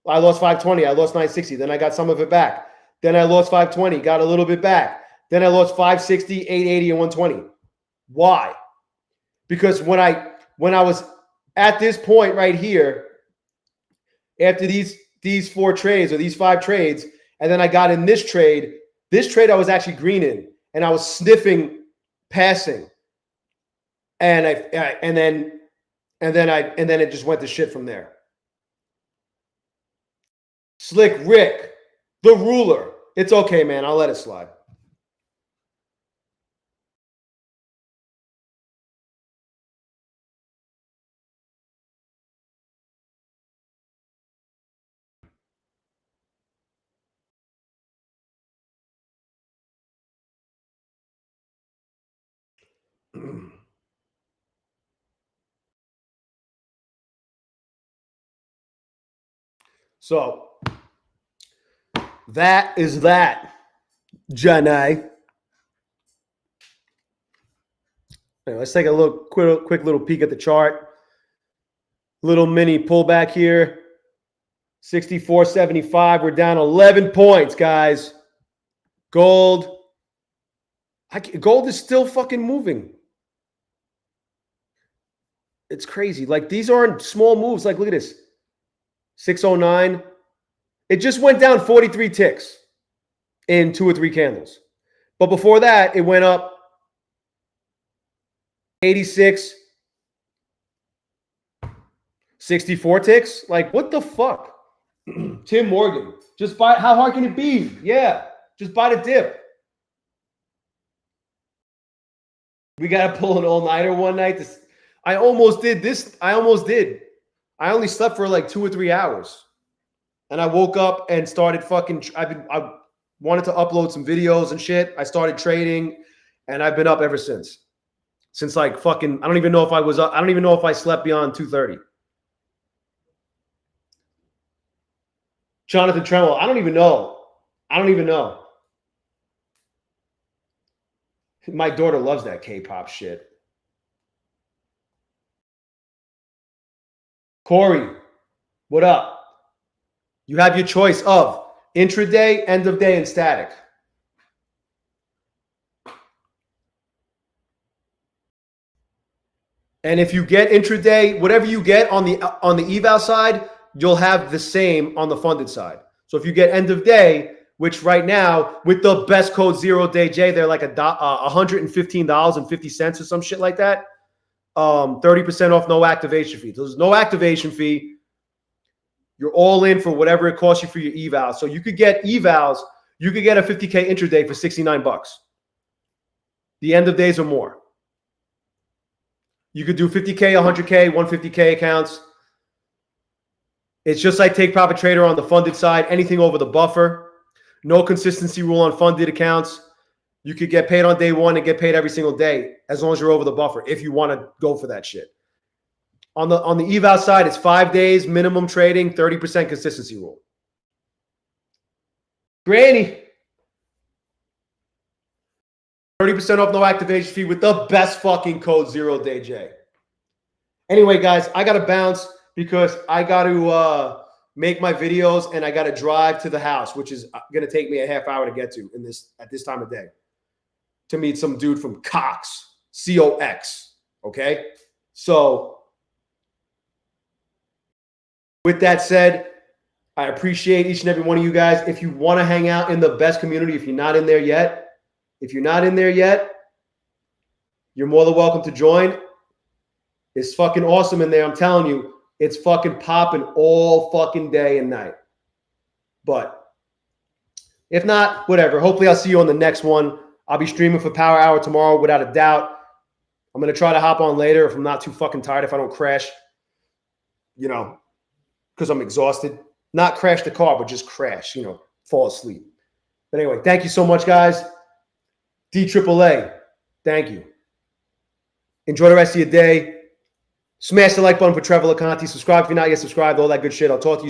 I lost 520. I lost 960. Then I got some of it back. Then I lost 520. Got a little bit back. Then I lost 560, 880, and 120. Why? Because when I was at this point right here, after these 4 trades or these 5 trades, and then I got in this trade I was actually green in, and I was sniffing passing, and then it just went to shit from there. Slick Rick, the ruler. It's okay, man. I'll let it slide. So that is that, Janai. Anyway, let's take a quick little peek at the chart. Little mini pullback here. 64.75. We're down 11 points, guys. Gold. Gold is still fucking moving. It's crazy. Like, these aren't small moves. Like, look at this. 609. It just went down 43 ticks in 2 or 3 candles. But before that, it went up 86, 64 ticks. Like, what the fuck? Tim Morgan. Just buy. How hard can it be? Yeah. Just buy the dip. We got to pull an all-nighter one night. I almost did this. I only slept for like 2 or 3 hours. And I woke up and started fucking. I wanted to upload some videos and shit. I started trading, and I've been up ever since. Since like fucking, I don't even know if I was up. I don't even know if I slept beyond 2:30. Jonathan Tremel, I don't even know. My daughter loves that K-pop shit. Corey, what up? You have your choice of intraday, end of day, and static. And if you get intraday, whatever you get on the eval side, you'll have the same on the funded side. So if you get end of day, which right now with the best code ZERODAYJAY, they're like $115.50 or some shit like that. 30% off, no activation fee. There's no activation fee. You're all in for whatever it costs you for your evals. So you could get evals. You could get a 50K intraday for 69 bucks. The end of days or more. You could do 50K, 100K, 150K accounts. It's just like Take Profit Trader on the funded side. Anything over the buffer. No consistency rule on funded accounts. You could get paid on day one and get paid every single day as long as you're over the buffer if you want to go for that shit. On the eval side, it's 5 days, minimum trading, 30% consistency rule. Granny. 30% off, no activation fee with the best fucking code ZERODAYJAY. Anyway, guys, I got to bounce because I got to make my videos and I got to drive to the house, which is going to take me a half hour to get to at this time of day to meet some dude from Cox, C-O-X. Okay? So with that said, I appreciate each and every one of you guys. If you want to hang out in the best community, if you're not in there yet, you're more than welcome to join. It's fucking awesome in there. I'm telling you, it's fucking popping all fucking day and night. But if not, whatever. Hopefully I'll see you on the next one. I'll be streaming for Power Hour tomorrow without a doubt. I'm going to try to hop on later if I'm not too fucking tired, if I don't crash, because I'm exhausted. Not crash the car, but just crash, fall asleep. But anyway, thank you so much, guys. DAAA, thank you. Enjoy the rest of your day. Smash the like button for Trevor LeConte. Subscribe if you're not yet subscribed. All that good shit. I'll talk to you.